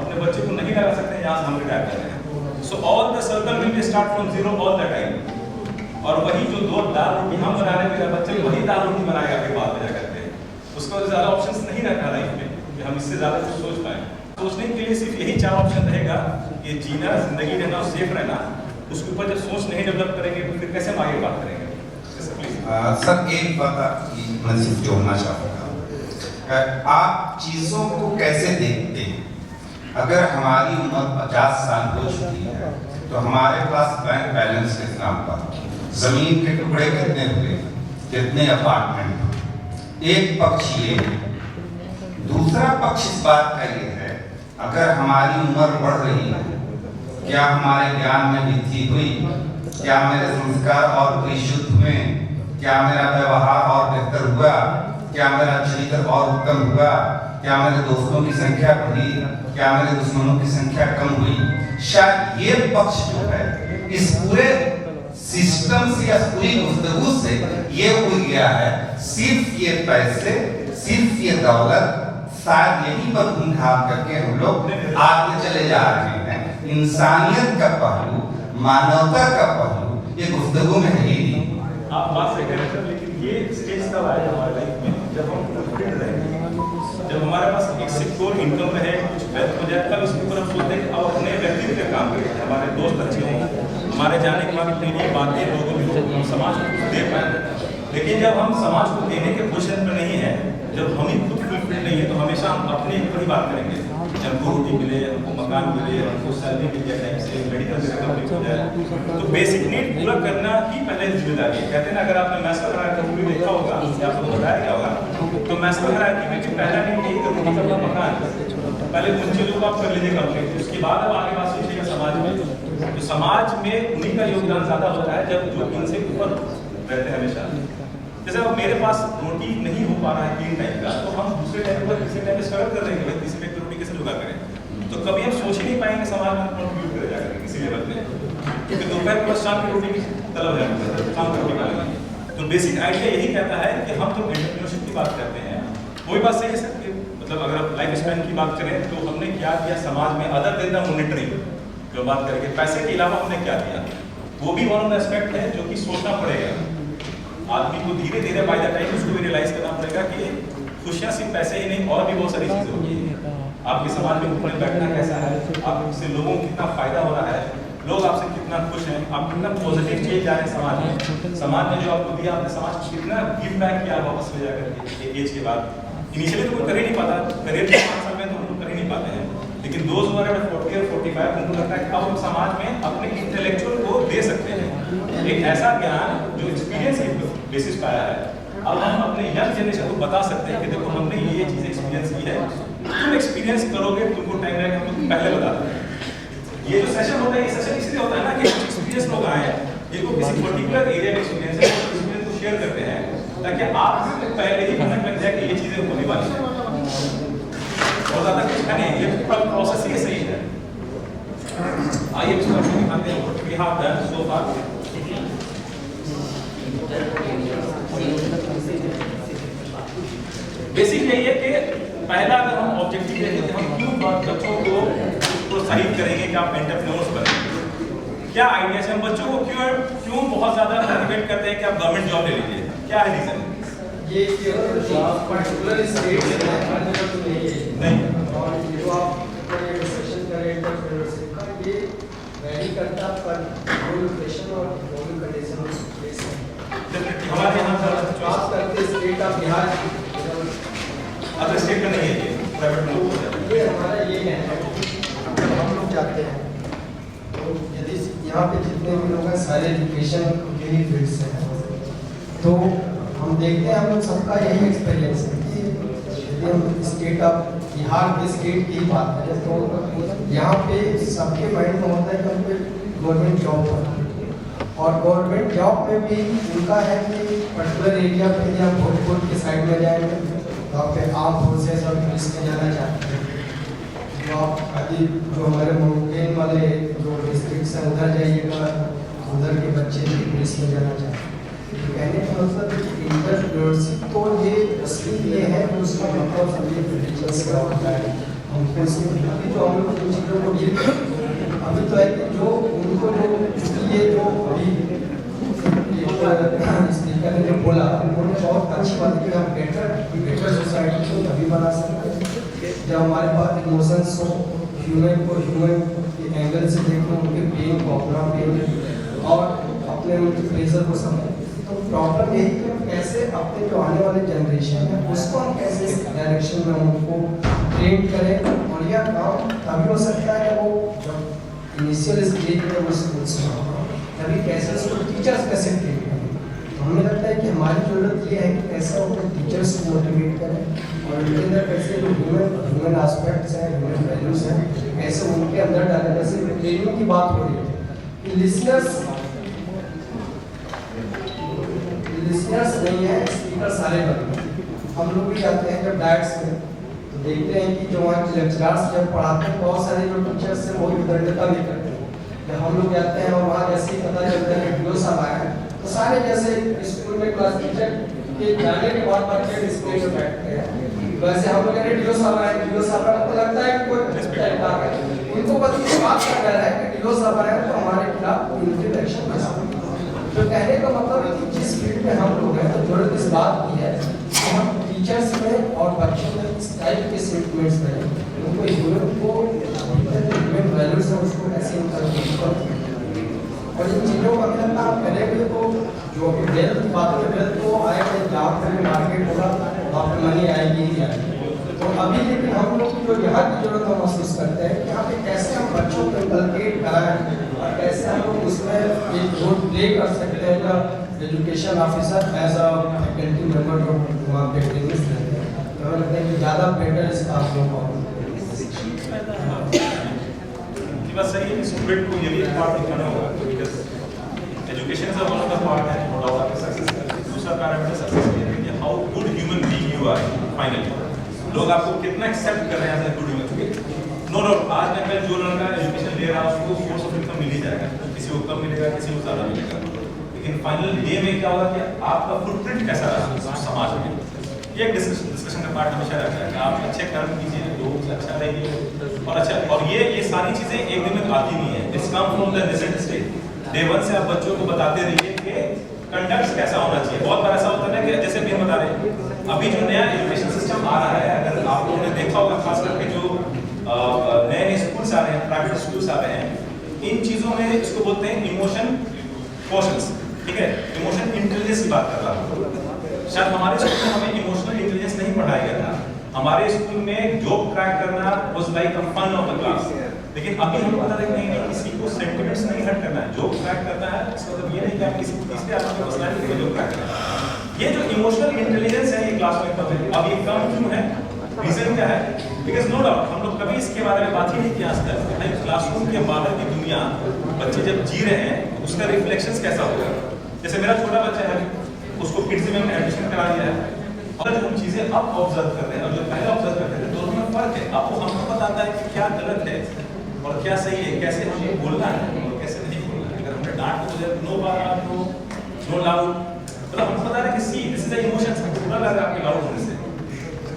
अपने बच्चे को नहीं लगा सकते यहाँ से हम रिटायर कर रहे हैं। So all the circle will be start from zero all the time. और वही जो 2 दाल रोटी हम बना रहे हैं, मेरा बच्चा वही दाल रोटी बनाएगा फिर बाद में जाकर के। उसका ज़्यादा ऑप्शंस नहीं रखा लाइफ में कि हम इससे ज़्यादा कुछ सोच पाएं। सोचने के लिए सिर्फ यही 4 ऑप्शन रहेगा कि जीना, जिंदगी रहना और सेफ रहना। उसके ऊपर जब सोच नहीं डेवलप करेंगे तो फिर कैसे हम आगे बात करेंगे।
सर एक बात मैं सिर्फ जोड़ना चाहूँगा, आप चीज़ों को कैसे देखते हैं? अगर हमारी उम्र 50 साल हो चुकी है तो हमारे पास बैंक बैलेंस कितना हुआ, जमीन के टुकड़े कितने हुए, कितने अपार्टमेंट। एक पक्ष ये, दूसरा पक्ष इस बात का ये है, अगर हमारी उम्र बढ़ रही है, क्या हमारे ज्ञान में वृद्धि हुई, क्या मेरे संस्कार और परिशुद्ध हुए, क्या मेरा व्यवहार और बेहतर हुआ, क्या मेरा चरित्र और उत्तम हुआ, क्या मेरे दोस्तों की संख्या बढ़ी, क्या मेरे दुश्मनों की संख्या कम हुई। शायद ये पक्ष जो है इस पूरे सिस्टम से या पूरी गुफ्तगू से ये उड़ गया है, सिर्फ ये पैसे, सिर्फ ये दौलत, शायद यही पर घूम घाम करके हम लोग आगे चले जा रहे हैं। इंसानियत का पहलू, मानवता का पहलू ये गुफ्तगू में है ही नहीं।
आप बात सही कह रहे हैं, लेकिन ये स्टेज तब आया हमारे लाइफ में जब हम फिट रहेंगे, जब हमारे पास एक सिक्योर इनकम रहे, कुछ वेल्थ हो जाए, तब इसके ऊपर हम सोचते हैं कि अब अपने व्यक्तित्व का काम करें, हमारे दोस्त अच्छे हों, हमारे जाने के बाद इतनी नई बातें लोगों में हम समाज को कुछ दे पाए। लेकिन जब हम समाज को देने के पोजीशन पर नहीं है, जब हम ही खुद फुलफिल नहीं है, तो हमेशा हम अपने ऊपर ही बात करेंगे। हमको रोटी मिले, हमको मकान मिले, हमको सैलरी मिल जाए, टाइम से मेडिकल से कंप्लीट हो जाए, तो बेसिक नीड पूरा करना ही पहले जिम्मेदारी है। कहते हैं ना, अगर आपने मैस्लो हायरार्की मूवी देखा होगा या आपको बताया गया होगा, तो मैस्लो हायरार्की में पहला नीड यही कि रोटी कपड़ा मकान, पहले उन चीजों को आप कर लीजिए कंप्लीट, उसके बाद अब आगे बात सोचिएगा समाज में। तो समाज में उन्हीं का योगदान ज्यादा होता है जब जो इनसे ऊपर रहते हैं हमेशा। जैसे अब मेरे पास रोटी नहीं हो पा रहा है 3 टाइम का, तो हम दूसरे टाइम पर किसी टाइम स्ट्रगल कर रहे हैं कि भाई तीसरे टाइम की रोटी कैसे जुगाड़ करें, तो कभी हम सोच ही नहीं पाएंगे समाज में कंट्रीब्यूट करे जाकर किसी लेवल पे, क्योंकि दोपहर को शाम की रोटी की तलब है, शाम की रोटी खाएंगे। तो बेसिक आइडिया यही कहता है कि हम जब एंटरप्रेन्योरशिप की बात करते हैं, वही बात सही है सर, मतलब अगर लाइफ स्पैन की बात करें तो हमने क्या किया समाज में, अदर देन द मॉनिटरिंग जो बात करेंगे, पैसे के अलावा हमने क्या दिया, वो भी वन ऑफ द एस्पेक्ट है जो कि सोचना पड़ेगा। आदमी को धीरे धीरे बाय द टाइम उसको भी रियलाइज करना पड़ेगा कि खुशियां सिर्फ पैसे ही नहीं, और भी बहुत सारी चीजें होती है। आपके समाज में उठने बैठना कैसा है, आपसे लोगों को कितना फायदा हो रहा है, लोग आपसे कितना खुश हैं, आप कितना पॉजिटिव चेंज आ रहे हैं समाज में, समाज ने जो आपको दिया आपने समाज को कितना गिव बैक किया वापस ले जाकर के एज के बाद। इनिशियली तो कोई कर ही नहीं पाता, करियर के 5 साल में तो हम लोग कर ही नहीं पाते हैं, लेकिन दोस्त वगैरह 40 और 45 उनको लगता है कि अब हम समाज में अपने इंटेलेक्चुअल को दे सकते हैं एक ऐसा ज्ञान जो एक्सपीरियंस के बेसिस पे आया है। अब हम अपने यंग जनरेशन को बता सकते हैं कि देखो हमने ये चीज एक्सपीरियंस की है, तुम एक्सपीरियंस करोगे, तुमको टाइम लगेगा, हम तुमको पहले बता दें। ये जो सेशन होता है, ये सेशन इसलिए होता है ना कि कुछ एक्सपीरियंस लोग आए हैं, जिनको किसी पर्टिकुलर एरिया में एक्सपीरियंस है, तो एक्सपीरियंस को शेयर करते हैं ताकि आप पहले ही पता लग जाए कि ये चीजें होने वाली हैं। और ज्यादा कुछ नहीं, ये पूरा प्रोसेस ही सही है। आइए इसको दिखाते हैं what we have done so far. Basic यही है कि पहला अगर हम ऑब्जेक्टिव देखें तो हम क्यों बच्चों को प्रोत्साहित करेंगे कि आप एंटरप्रेन्योर्स बनें, क्या आइडिया से हम बच्चों को क्यों बहुत ज्यादा मोटिवेट करते हैं कि आप गवर्नमेंट जॉब ले लीजिए, क्या है रीजन?
ये केवल पर्टिकुलर स्टेट नहीं, और जो आप डिस्कशन करें एंटरप्रेन्योरशिप का, ये वैरी करता पर लोकेशन और कंडीशन बेस है।
हमारे यहाँ
बात करते state of Bihar,
other state का नहीं है, ये प्राइवेट लोग,
ये हमारा ये कहना है जब हम लोग जाते हैं तो यदि यहाँ पे जितने भी लोग हैं सारे एजुकेशन के फील्ड से हैं, तो हम देखते हैं हम लोग सबका यही एक्सपीरियंस है कि यदि हम स्टेट ऑफ बिहार के स्टेट की बात करें तो यहाँ पे सबके माइंड में होता है कि हमको गवर्नमेंट जॉब करना, और गवर्नमेंट जॉब में भी उनका है कि पर्टिकुलर एरिया पे या भोजपुर के साइड में जाएंगे तो आप आर्म फोर्सेस और पुलिस में जाना चाहते हैं, जो आप अभी जो हमारे माउंटेन वाले जो डिस्ट्रिक्ट्स हैं उधर जाइएगा, उधर के बच्चे भी पुलिस में जाना चाहते हैं। कहने का मतलब एंटरप्रेन्योरशिप तो ये असली ये है कि उसका मतलब सभी प्रोफेशनल्स का होता है। हमको इसमें जो हम लोग कुछ चीज़ों को डील अभी तो है कि जो उनको जो ये जो अभी स्पीकर ने जो बोला उन्होंने बहुत अच्छी बात की, हम बेटर सोसाइटी को तभी बना सकते हैं जब हमारे पास इमोशंस हो, ह्यूमन को ह्यूमन के एंगल से देखें, उनके पेन को अपना पेन और अपने उनके प्रेशर को समझें। तो प्रॉब्लम यही कि हम कैसे अपने जो आने वाले जनरेशन है उसको हम कैसे इस डायरेक्शन में उनको ट्रेन करें, और यह काम तभी हो सकता है वो जब इनिशियल स्टेज में वो स्कूल से तभी कैसे उसको टीचर्स कैसे ट्रेन करें। तो हमें लगता है कि हमारी जरूरत ये है कि कैसे अपने टीचर्स को मोटिवेट करें, और उनके अंदर कैसे जो ह्यूमन एस्पेक्ट्स हैं, ह्यूमन वैल्यूज हैं, कैसे उनके अंदर डालें। जैसे ट्रेनिंग की बात हो रही है कि लिसनर्स नहीं है, स्पीकर सारे बने। हम लोग भी जाते हैं जब डायट्स में तो देखते हैं कि जो वहाँ के लेक्चरर्स जब पढ़ाते हैं बहुत सारे जो टीचर्स हैं वो वितरणता भी करते हैं। जब हम लोग जाते हैं और वहाँ जैसे ही पता चलता है वीडियो सब आया तो सारे जैसे स्कूल में क्लास टीचर के जाने के बाद बच्चे डिस्प्ले में बैठते हैं, वैसे हम लोग वीडियो सब आए, वीडियो सब आए तो लगता है कि कोई उनको बस ये बात कर रहा है कि वीडियो सब आए तो हमारे खिलाफ इनके एक्शन कैसा। तो कहने का मतलब है कि जिस फील्ड में हम लोग हैं तो जरूरत इस बात की है कि हम टीचर्स में और बच्चों में इस टाइप के स्टेटमेंट्स करें, उनको ह्यूमन को ह्यूमन वैल्यूज है उसको ऐसे इंटरप्रेट करें, और इन चीज़ों को अगर आप करेंगे तो जो वेल्थ बात करें वेल्थ तो आएगा, जहाँ पर मार्केट होगा वहाँ पर मनी आएगी ही आएगी। तो अभी लेकिन हम लोग जो यहाँ की जरूरत हम महसूस करते हैं कि यहाँ पे कैसे हम बच्चों को इनकलकेट कराएं और कैसे हम लोग उसमें एक रोल प्ले कर सकते हैं। जब education officer as a faculty member जो वहाँ पे ट्रेनिंग देते हैं, तो हमें लगता है कि ज़्यादा बेटर इसका आप लोग
बस सही है, स्टूडेंट को ये भी एक पार्ट दिखाना होगा, because education is one of the part है नो डाउट आपके सक्सेस का। दूसरा पैरामीटर सक्सेस ये है कि how good human being you are finally, लोग आपको कितना एक्सेप्ट कर रहे हैं as a good human. No doubt आज मैं कल जो लड़का एजुकेशन ले रहा है उसको सोर्स ऑफ इनकम मिल ही जाएगा, किसी को कम मिलेगा, किसी को ज़्यादा मिलेगा, लेकिन फाइनल डे में क्या होगा कि आपका फुटप्रिंट कैसा रहा समाज में, ये एक डिस्कशन का पार्ट हमेशा रहता है कि आप अच्छे कर्म कीजिए, लोगों से अच्छा रहिए और अच्छा, और ये सारी चीजें एक दिन में आती नहीं है, it's come from the recent stage. Day one से आप बच्चों को बताते रहिए कि कंडक्ट कैसा होना चाहिए। बहुत बार ऐसा होता है कि जैसे भी हम बता रहे हैं, अभी जो नया एजुकेशन सिस्टम आ रहा है, अगर आप लोगों ने देखा होगा, खास करके जो नए नए स्कूल्स आ रहे हैं, प्राइवेट स्कूल्स आ रहे हैं, इन चीजों में इसको बोलते हैं इमोशन क्वेश्चंस, ठीक है, इमोशन इंटेलिजेंस की बात कर रहा हूँ। शायद हमारे स्कूल में हमें इमोशनल इंटेलिजेंस नहीं पढ़ाया गया था, हमारे स्कूल में जोक क्रैक करना was like a fun of the class, लेकिन अभी हमें पता है नहीं किसी को सेंटिमेंट्स नहीं हर्ट करना है, जोक क्रैक करना है, इसका मतलब ये नहीं कि आप किसी तीसरे आदमी को पर्सनैलिटी को जोक क्रैक करना है। ये जो इमोशनल इंटेलिजेंस है ये क्लास में कम है। अब ये कम क्यों है, रीजन क्या है? बिकॉज नो डाउट हम लोग कभी इसके बारे में बात ही नहीं किया आज तक, भाई क्लासरूम के बाहर की दुनिया बच्चे जब जी रहे हैं उसका रिफ्लेक्शंस कैसा होगा। जैसे मेरा छोटा बच्चा है, उसको किड्स में एडमिशन करा दिया है, और जो हम चीजें अब ऑब्जर्व कर रहे हैं और जो पहले ऑब्जर्व करते थे दोनों में फर्क है। अब वो हमको बताता है कि क्या गलत है और क्या सही है, कैसे हमें बोलना है और कैसे नहीं बोलना है। अगर हमने डांट को नो बार नो लाउड, मतलब हमको पता है कि see this is the emotions, हमको बुरा लग रहा है आपके लाउड होने से,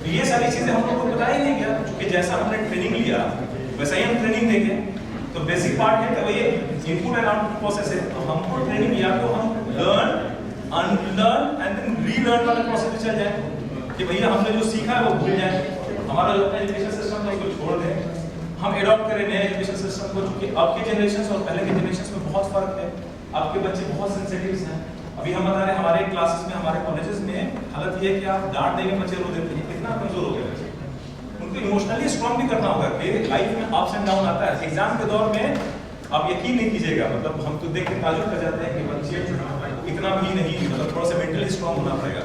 तो ये सारी चीजें हम लोग को बताया ही नहीं गया, क्योंकि जैसा हमने ट्रेनिंग लिया वैसा ही हम ट्रेनिंग देंगे। तो बेसिक पार्ट है कि ये इनपुट एंड आउटपुट प्रोसेस है, तो हमको ट्रेनिंग लिया तो हम learn unlearn and then relearn वाला प्रोसेस में चल जाए कि भैया हमने जो सीखा है वो भूल जाए, हमारा जो एजुकेशन सिस्टम है उसको छोड़ दें, हम एडॉप्ट करें नए एजुकेशन सिस्टम को, क्योंकि अब के जनरेशन और पहले के जनरेशन में बहुत फर्क है। आपके बच्चे बहुत सेंसिटिव हैं। अभी हम बता रहे हैं हमारे क्लासेस में, हमारे कॉलेजेस में हालत ये है कि आप डांट देंगे बच्चे रो देते हैं, कितना कमजोर हो गए बच्चे। उनको इमोशनली स्ट्रॉन्ग भी करना होगा कि लाइफ में अप्स एंड डाउन आता है। एग्जाम के दौर में आप यकीन नहीं कीजिएगा, मतलब हम तो देख के ताजुब कर जाते हैं कि बच्चे इतना भी नहीं, मतलब थोड़ा सा मेंटली स्ट्रॉन्ग होना पड़ेगा।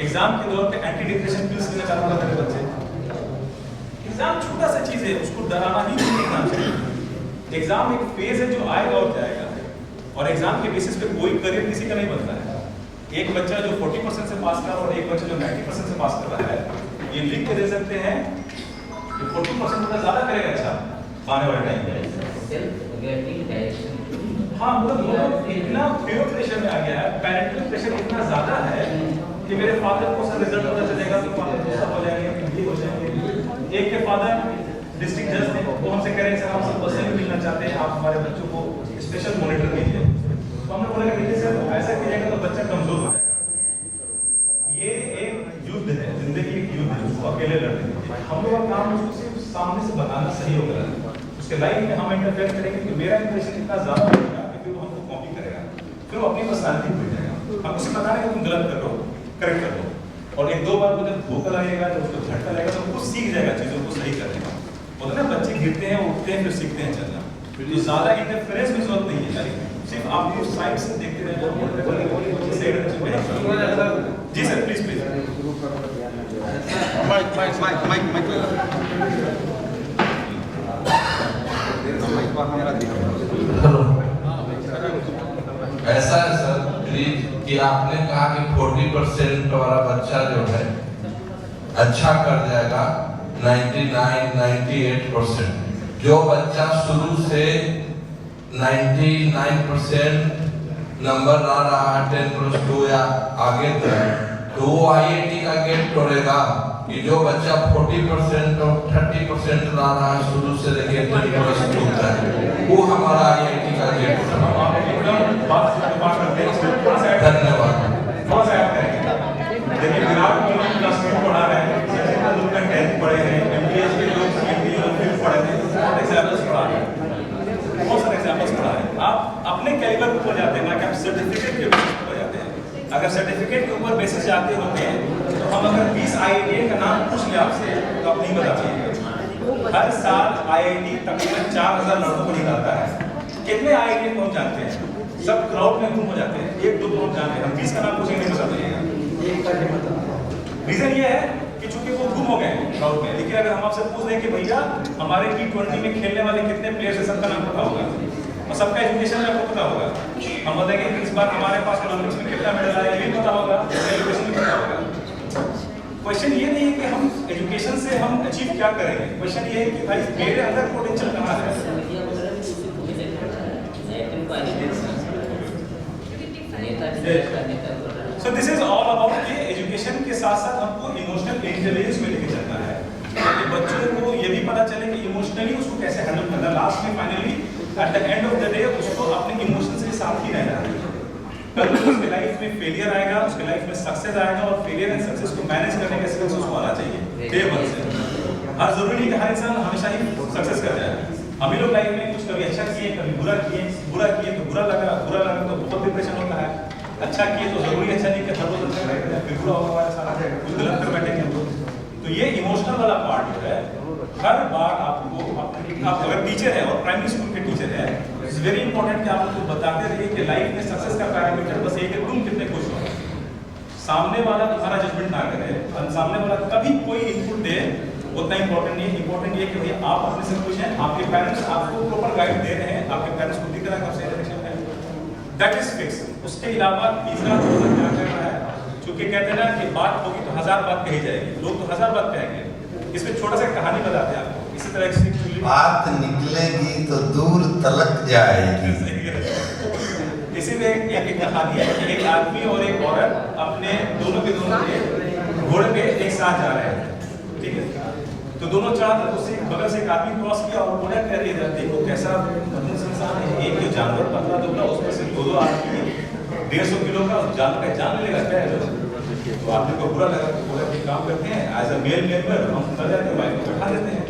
एग्जाम के दौर पे एंटी डिप्रेशन पिल्स लेना चालू करते हैं बच्चे। एग्जाम छोटा सा चीज है, उसको डराना ही नहीं करना चाहिए। एग्जाम एक फेज है जो आएगा और जाएगा, और एग्जाम के बेसिस पे कोई करियर किसी का नहीं बनता है। एक बच्चा जो 40% से पास कर रहा है और एक बच्चा जो 90% से पास कर रहा है, ये लिख के दे सकते हैं कि 40% थोड़ा ज्यादा करेगा अच्छा आने वाले टाइम में। हाँ, मतलब इतना पेयर प्रेशर में आ गया है, पेरेंटल प्रेशर इतना ज्यादा है कि मेरे फादर को सर रिजल्ट पता चलेगा तो फादर को सब हो जाएंगे, भी हो जाएंगे। एक के फादर डिस्ट्रिक्ट जज थे, वो हमसे कह रहे हैं सर हम सब बसें भी मिलना चाहते हैं, आप हमारे बच्चों को स्पेशल मॉनिटर कीजिए। तो हमने बोला कि देखिए सर ऐसा कीजिएगा तो बच्चा कमजोर हो जाएगा। ये एक युद्ध है, जिंदगी एक युद्ध है, उसको अकेले लड़ने दीजिए। हम लोग का काम उसको सिर्फ सामने से बताना सही होगा, उसके लाइफ में हम इंटरफेयर करेंगे कि मेरा इंप्रेशन इतना ज्यादा होगा कि फिर वो हमको कॉपी करेगा, फिर वो अपनी पर्सनालिटी भूल जाएगा। हम उसे बता रहे हैं तुम गलत कर रहे हो, करेक्ट कर दो, और एक दो बार वो जब धोखा लगेगा, जब उसको झटका लगेगा तो वो सीख जाएगा चीजों को सही करने का। बोलते हैं बच्चे गिरते हैं, उठते हैं, फिर सीखते हैं चलना। तो ज्यादा इंटरफेरेंस की जरूरत नहीं है, सिर्फ आपको साइड से देखते रहना। जी सर प्लीज प्लीज
हेलो, ऐसा है सर प्लीज कि आपने कहा कि 40% वाला बच्चा जो है अच्छा कर जाएगा, 99-98%। जो बच्चा शुरू से 99% नंबर ला रहा है 10+2 या आगे तक, तो वो IIT का गेट तोड़ेगा। कि जो बच्चा 40% और 30% ला रहा है शुरू से लेके 10+2 तक, वो हमारा IIT का गेट तोड़ेगा। धन्यवाद।
देखिए विराट कोहली क्लास में पढ़ा रहे हैं, सचिन तेंदुलकर 10th पढ़े हैं, MBA के लोग MBA पढ़े हैं, बहुत एग्जाम्पल्स पढ़ा रहे हैं, बहुत सारे एग्जाम्पल्स पढ़ा है। आप अपने कैलिबर पर जाते हैं ना कि आप सर्टिफिकेट के बेसिस पर जाते हैं। अगर सर्टिफिकेट के ऊपर बेसिस जाते होते हैं तो हम अगर 20 IIT का नाम पूछ ले आपसे तो आप नहीं बता पाएंगे। हर साल IIT तकरीबन 4000 लड़कों को निकालता है। कितने IIT पहुंच जाते हैं? सब क्राउड में गुम हो जाते हैं, एक दो पहुंच जाते हैं। हम 20 का नाम पूछेंगे नहीं बता पाइएगा। रीजन ये है कि चूंकि वो गुम हो गए क्राउड में। लेकिन अगर हम आपसे पूछ दें कि भैया हमारे T20 में खेलने वाले कितने प्लेयर्स हैं, सबका नाम पता होगा और सबका एजुकेशन आपको पता होगा। हम बताएंगे कि इस बार हमारे पास ओलंपिक्स में कितना मेडल आया ये पता होगा, एजुकेशन भी पता होगा। क्वेश्चन ये नहीं है कि हम एजुकेशन से हम अचीव क्या करेंगे, क्वेश्चन ये है कि भाई मेरे अंदर पोटेंशियल कहाँ है। So this is all about कि एजुकेशन के साथ साथ हमको इमोशनल इंटेलिजेंस में लेके चलना है कि बच्चों को ये भी पता चले कि इमोशनली उसको कैसे हैंडल करना। लास्ट में finally at the end of the day उसको अपने इमोशंस के साथ ही रहना है। कल उसके लाइफ में फेलियर आएगा, उसके लाइफ में सक्सेस आएगा और फेलियर एंड सक्सेस को मैनेज करने का स्किल्स उसको आना चाहिए डे वन से। हर जरूरी नहीं कि हर इंसान हमेशा ही सक्सेस कर जाए। हम ही लोग लाइफ में कुछ कभी अच्छा किए, कभी बुरा किए तो बुरा लगा तो बहुत डिप्रेशन होता है। अच्छा किए तो जरूरी अच्छा नहीं कि हर रोज अच्छा करेंगे, फिर बुरा होगा हमारे साथ, कुछ गलत कर बैठेंगे हम लोग। तो ये इमोशनल वाला पार्ट जो है हर बार आपको आप अगर टीचर है और प्राइमरी स्कूल के टीचर है, इट्स वेरी इंपॉर्टेंट कि आप उनको बताते रहिए कि लाइफ में सक्सेस का पैरामीटर बस एक है, तुम कितने खुश हो। सामने वाला तुम्हारा जजमेंट ना करे और सामने वाला कभी कोई इनपुट दे उतना इंपॉर्टेंट नहीं है। इंपॉर्टेंट ये कि भैया आप अपने से खुश हैं, आपके पेरेंट्स आपको प्रॉपर गाइड दे रहे हैं, आपके पेरेंट्स को दिख रहा है कब से डायरेक्शन है, दैट इज फिक्स। उसके अलावा तीसरा क्या कर रहा है, क्योंकि कहते हैं ना कि बात होगी तो 1000 बात कही जाएगी, लोग तो 1000 बात कहेंगे। इसमें छोटा सा कहानी बताते हैं आपको, इसी तरह से
बात निकलेगी तो दूर तलक जाएगी।
इसी में एक कहानी है कि एक आदमी और एक औरत अपने दोनों के घोड़े पे एक साथ जा रहे हैं, ठीक है। तो दोनों चार उससे बगल से एक आदमी क्रॉस किया और बोला कह रही है देखो कैसा इंसान है, एक जो जानवर पतला दुबला उसमें से दो आदमी 150 किलो का जानवर का जान लेगा क्या है। तो आदमी को बुरा लगा तो बोला कि काम करते हैं एज अ मेल मेंबर हम कर जाते हैं, वाइफ को बैठा देते हैं,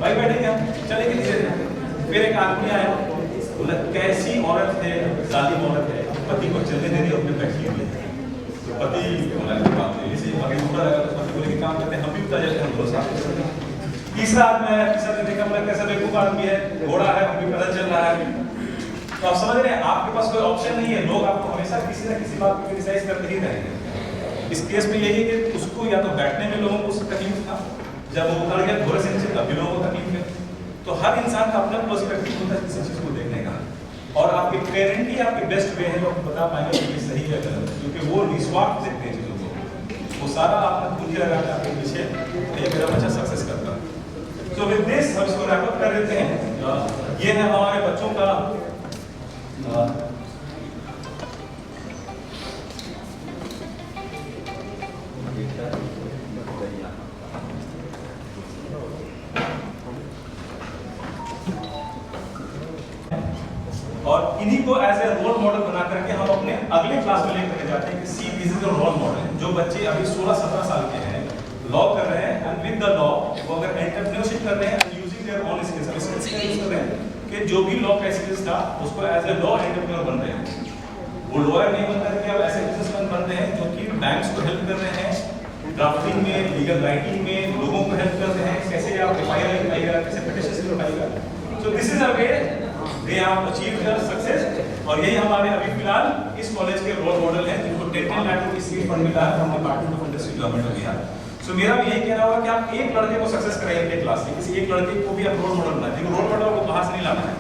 भाई बैठेंगे हम चलेंगे नीचे। फिर एक आदमी आया बोला कैसी औरत है, जालिम औरत है, पति को चलने दे रही है अपने बैठी हुई है। तो पति बोला कि बात नहीं, इसे आगे बुरा लगा तो पति बोले कि काम करते हैं हम भी उतर जाते हैं दोनों साथ। तीसरा आदमी आया, तीसरा ने देखा बोला कैसा बेवकूफ आदमी है, घोड़ा है वो भी पैदल चल रहा है। तो आप समझ रहे हैं आपके पास कोई ऑप्शन नहीं है, लोग आपको हमेशा किसी न किसी बात को क्रिटिसाइज करते ही रहेंगे। इस केस में यही है कि उसको या तो बैठने में लोगों को तकलीफ था, जब वो उतर गया घोड़े से नीचे तब भी लोगों को तकलीफ है। तो हर इंसान का अपना पर्सपेक्टिव होता है किसी चीज को देखने का, और आपके पेरेंट ही आपके बेस्ट वे है जो आपको बता पाएंगे कि सही है गलत, क्योंकि वो निस्वार्थ देखते हैं चीजों को, वो सारा आपने पूंजी लगाते आपके पीछे ये मेरा बच्चा सक्सेस करता है। तो विद दिस हम इसको रैप अप कर देते हैं। ये है हमारे बच्चों का और इन्हीं को एज ए रोल मॉडल बना करके हम अपने अगले क्लास में लेकर जाते हैं कि see this is a role model. जो बच्चे अभी 16-17 साल के हैं, लॉ कर रहे हैं एंड विद द लॉ वो अगर एंटरप्रेन्योरशिप कर रहे हैं and using their own skills का यूज कर रहे हैं कि जो भी लॉ का स्किल्स था उसको एज ए लॉ एंटरप्रेन्योर बन रहे हैं। वो लॉयर नहीं बन करके अब ऐसे बिजनेसमैन बन रहे हैं जो कि बैंक्स को हेल्प कर रहे हैं, ड्राफ्टिंग में, लीगल राइटिंग में लोगों को हेल्प कर रहे हैं, कैसे आप एफआईआर लिखाइएगा, कैसे पिटीशन लिखाइएगा। So this is a way they have achieved their success. और यही हमारे अभी फिलहाल इस कॉलेज के रोल मॉडल हैं जिनको 10 लाख रुपए सीट फंड मिला है from department of industry government of Bihar. So मेरा भी यही कहना होगा कि आप एक लड़के को सक्सेस कराइए अपने क्लास से, किसी एक लड़के को भी आप रोल मॉडल बनाइए। लेकिन रोल मॉडल को बाहर से नहीं लाना है,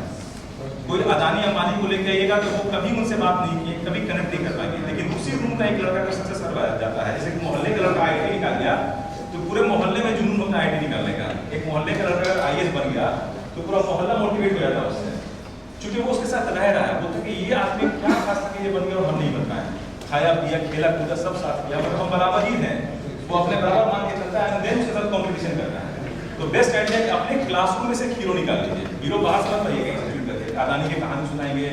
कोई अदानी अंबानी को लेके आइएगा तो वो कभी उनसे बात नहीं की, कभी कनेक्ट नहीं कर पाएंगे। लेकिन उसी रूम का एक लड़का का सक्सेस करवाया जाता है, जैसे कि मोहल्ले का लड़का आईटी निकाल गया तो पूरे मोहल्ले में जुनून होता है आईटी निकालने का। एक मोहल्ले का लड़का आईएएस बन गया तो पूरा मोहल्ला मोटिवेट हो जाता है उससे, क्योंकि वो उसके साथ रह रहा है। वो तो कि ये आदमी क्या खास था कि ये बन गया और हम नहीं बन पाए, खाया पिया खेला कूदा सब साथ किया, मतलब हम बराबर ही हैं। वो अपने बराबर मान के चलता है, देन उसके साथ कंपटीशन करता है। तो बेस्ट आइडिया है कि अपने क्लासरूम में से हीरो निकाल लीजिए। हीरो बाहर से मत आइएगा, अदानी की कहानी सुनाएंगे,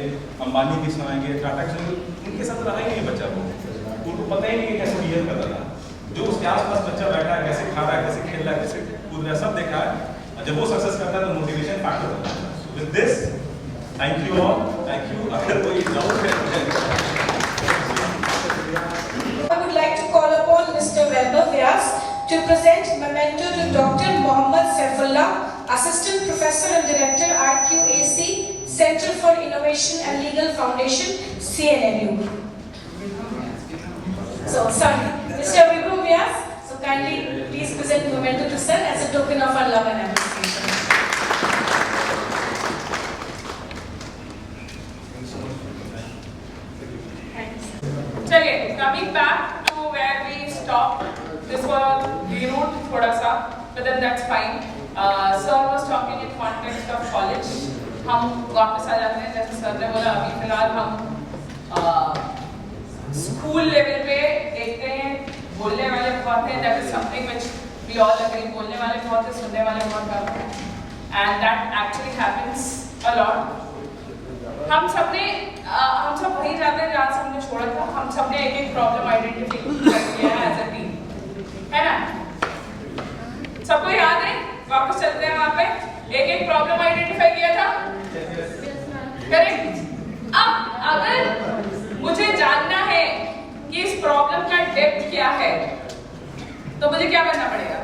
अंबानी की सुनाएंगे, टाटा की, उनके साथ रहा ही नहीं बच्चा को, उनको पता ही नहीं कि कैसे बिहेव करता था। जो उसके आसपास बच्चा बैठा है, कैसे खा रहा है, कैसे खेल रहा है, कैसे कूद रहा है, सब देखा है। जब वो सक्सेस करता है तो मोटिवेशन फैक्टर होता है। With this thank you all, thank you. अगर कोई डाउट है
I would like to call upon Mr. Weber Vyas to present memento to Dr. Mohammad Saifullah, Assistant Professor and Director at QAC, Center for Innovation and Legal Foundation, CNLU. So, sorry, Mr. Weber Vyas, so kindly please present memento to sir as a token of our love and appreciation.
चलिए, coming back to where we stopped. This was reroute थोड़ा सा, but then that's fine. Sir was talking in context of college. हम वापस आ जाते हैं, जैसे सर ने बोला अभी फिलहाल हम स्कूल लेवल पे देखते हैं, बोलने वाले बहुत हैं. That is something which we all agree. बोलने वाले बहुत हैं, सुनने वाले बहुत कम हैं, and that actually happens a lot. हम सब वहीं जाते हैं जहाँ से हमने छोड़ा था. हम सब ने एक प्रॉब्लम आइडेंटिफाई किया है एज अ टीम, है ना? सबको याद है? वापस चलते हैं वहाँ पे. एक प्रॉब्लम आइडेंटिफाई किया था, करेक्ट? अब अगर मुझे जानना है कि इस प्रॉब्लम का डेप्थ क्या है, तो मुझे क्या करना पड़ेगा?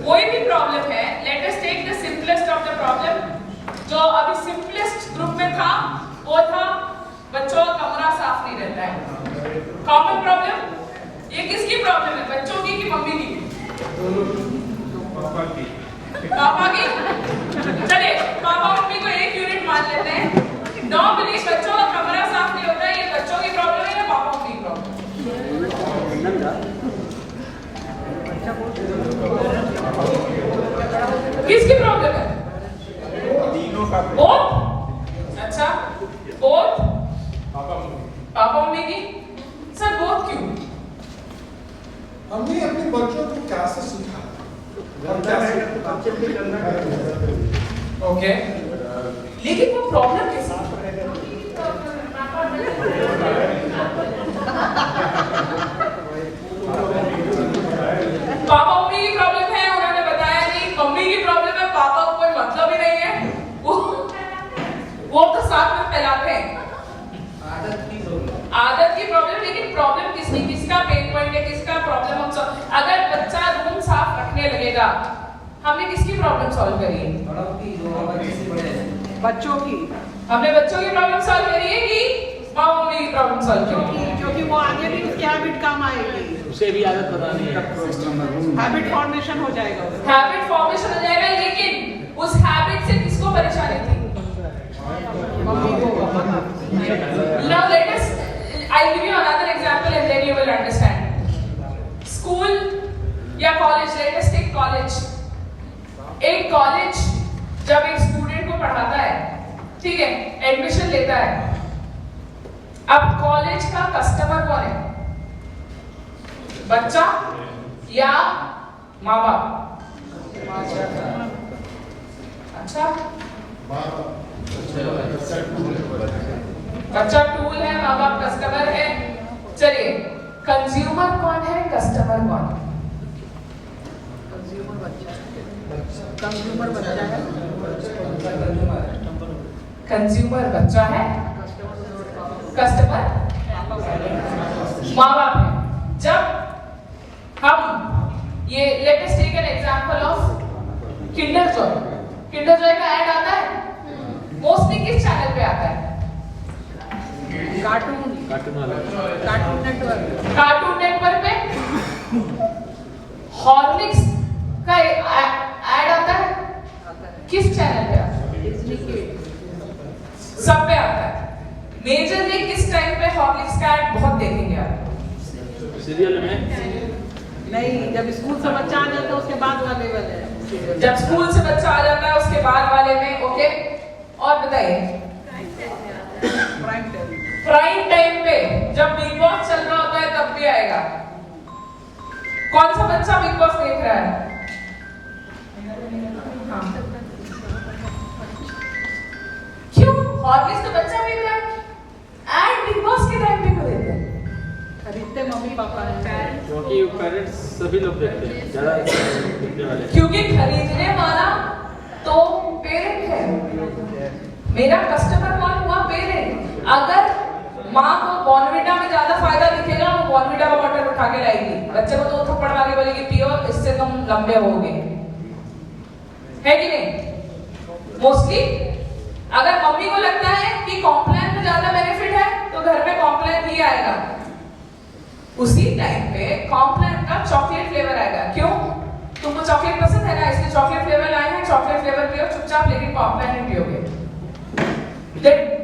कोई भी प्रॉब्लम है, let us take the simplest of the problem. जो अभी सिंपलेस्ट ग्रुप में था वो था बच्चों का कमरा साफ नहीं रहता है. Common problem. ये किसकी प्रॉब्लम है, बच्चों की कि मम्मी की? पापा की. चलिए पापा मम्मी को एक यूनिट मान लेते हैं. नॉर्मली बच्चों का कमरा साफ नहीं होता है, ये बच्चों की प्रॉब्लम है या पापा मम्मी की प्रॉब्लम? किसकी प्रॉब्लम है? बोथ. अच्छा, बोथ पापा मम्मी की. सर बोथ क्यों?
हमने अपने बच्चों को क्या से सिखाया?
ओके, लेकिन वो प्रॉब्लम किसकी? पापा मम्मी की प्रॉब्लम है, उन्होंने बताया नहीं. मम्मी की प्रॉब्लम है, पापा को कोई मतलब ही नहीं है. वो तो साथ में फैलाते हैं. आदत की प्रॉब्लम. लेकिन प्रॉब्लम किसका पेन पॉइंट है, किसका प्रॉब्लम हम सॉल्व? अगर बच्चा रूम साफ रखने लगेगा, हमने किसकी प्रॉब्लम सॉल्व करी है?
बच्चों की.
हमने बच्चों की प्रॉब्लम सॉल्व करी है कि माँ मम्मी की प्रॉब्लम सॉल्व करी है?
क्योंकि वो आगे भी उसकी हैबिट काम आएगी,
उसे भी आदत बतानी है.
हैबिट फॉर्मेशन हो जाएगा.
हैबिट फॉर्मेशन हो जाएगा, लेकिन उस हैबिट से किसको परेशानी थी?
मम्मी को.
Now let us, I'll give you another example and then you will understand. School या college, let us take college. एक कॉलेज जब एक स्टूडेंट को पढ़ाता है, ठीक है, एडमिशन लेता है. अब कॉलेज का कस्टमर कौन है? बच्चा या माँ बाप? अच्छा, बच्चा टूल है, माँ बाप कस्टमर है. चलिए, कंज्यूमर कौन है, कस्टमर कौन है?
कंज्यूमर बच्चा है.
कंज्यूमर बच्चा है, कस्टमर माँ बाप है. जब हम ये let us take an example of Kinder Joy. Kinder Joy का ऐड आता है मोस्टली किस चैनल पे आता है?
Cartoon Network.
कार्टून नेटवर्क पे. हॉर्लिक्स का ऐड आता है किस चैनल पे आता है? सब पे आता है. मेजरली किस टाइम पे हॉर्लिक्स का ऐड बहुत देखेंगे आप?
सीरियल में
नहीं, जब स्कूल से बच्चा आ जाता है उसके बाद वाले वाले.
जब स्कूल से बच्चा आ जाता है उसके बाद वाले में. ओके, और बताइए. प्राइम टाइम पे जब बिग बॉस चल रहा होता है तब भी आएगा. कौन सा बच्चा बिग बॉस देख रहा है? हाँ. क्यों? हॉर्लिक्स तो बच्चा भी देख रहा है, एंड बिग बॉस के टाइम पे को देते हैं.
खरीदते मम्मी पापा हैं,
क्योंकि पेरेंट्स सभी लोग देखते हैं ज्यादा देखने वाले.
क्योंकि खरीदने वाला तो पेरेंट है. मेरा कस्टमर कौन हुआ? पेरेंट. अगर माँ को बॉर्नविटा में ज्यादा फायदा दिखेगा, वो बॉर्नविटा का बॉटल उठा के लाएगी, बच्चे को 2 थप्पड़ मार के बोलेगी पियो, इससे तुम लंबे होगे, है कि नहीं? मोस्टली अगर मम्मी को लगता है कि कॉम्प्लान में ज्यादा बेनिफिट है तो घर में कॉम्प्लान ही आएगा, उसी टाइम पे कॉम्प्लान का चॉकलेट फ्लेवर आएगा। क्यों? तुमको चॉकलेट पसंद है ना, इसलिए चॉकलेट फ्लेवर लाए हैं, चॉकलेट फ्लेवर पियो चुपचाप, लेकिन कॉम्प्लान नहीं पियोगे।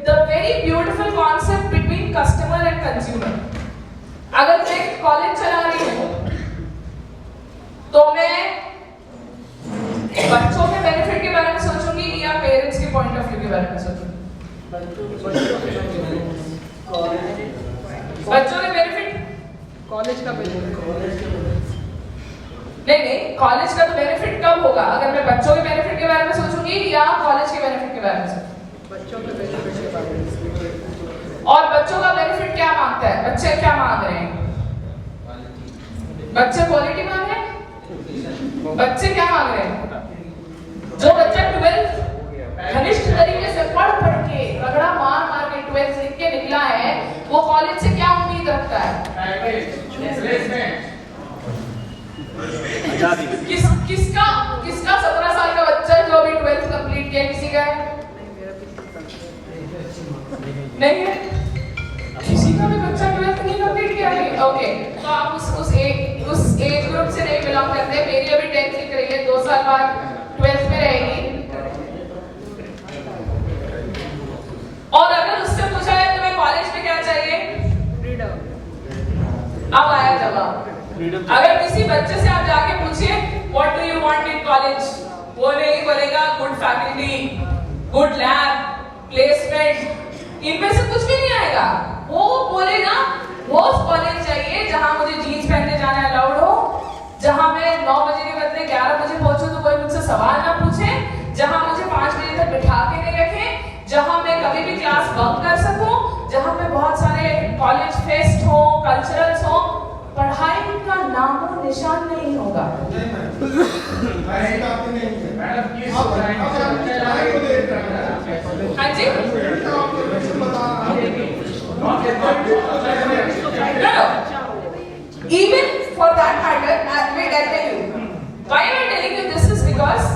The very beautiful concept between customer and consumer. अगर मैं कॉलेज चला रही हूँ तो मैं बच्चों के बेनिफिट के बारे में सोचूंगी या पेरेंट्स के पॉइंट ऑफ व्यू के बारे में सोचूंगी? बच्चों के बेनिफिट,
कॉलेज का बेनिफिट
नहीं, कॉलेज का तो बेनिफिट कब होगा? अगर मैं बच्चों के बेनिफिट के बारे में सोचूंगी या कॉलेज के बेनिफिट के बारे में सोचूंगी?
बच्चों के बेनिफिट के बारे में।
और बच्चों का बेनिफिट क्या मांगता है? बच्चे क्या मांग रहे हैं? बच्चे क्वालिटी मांग रहे हैं? बच्चे क्या मांग रहे हैं? जो बच्चा 12 घनिष्ठ तरीके से पढ़ के रगड़ा मार के 12 लिख के निकला है, वो कॉलेज से क्या उम्मीद रखता है? किसका 17 साल का बच्चा जो अभी 12th कंप्लीट किया, किसी का है? नहीं है, किसी का भी बच्चा 12th नहीं कंप्लीट किया है। ओके, तो आप उस एज ग्रुप से नहीं बिलोंग करते। मेरी अभी 10th लिख रही है, 2 साल बाद 12th में रहेगी। और अगर उससे पूछा है तुम्हें कॉलेज में क्या चाहिए, अब आया जवाब। अगर किसी बच्चे से आप जाके पूछिए what do you want in college, वो नहीं बोलेगा good faculty, good lab, placement, इनमें से कुछ भी नहीं आएगा। वो बोलेगा वो कॉलेज चाहिए जहां मुझे जीन्स पहनने जाना अलाउड हो, जहां मैं 9 बजे के बदले 11 बजे पहुंचूं तो कोई मुझसे सवाल ना पूछे, जहां मुझे 5 बजे तक बिठा के नहीं रखे, जहां मैं कभी भी क्लास बंक कर सकूं, जहां पे बहुत सारे कॉलेज फेस्ट हो, कल्चरल्स हो, पढ़ाई का नामो निशान नहीं होगा। हाँ जी, even for that matter, wait, I'll tell you. Why am I telling you this is because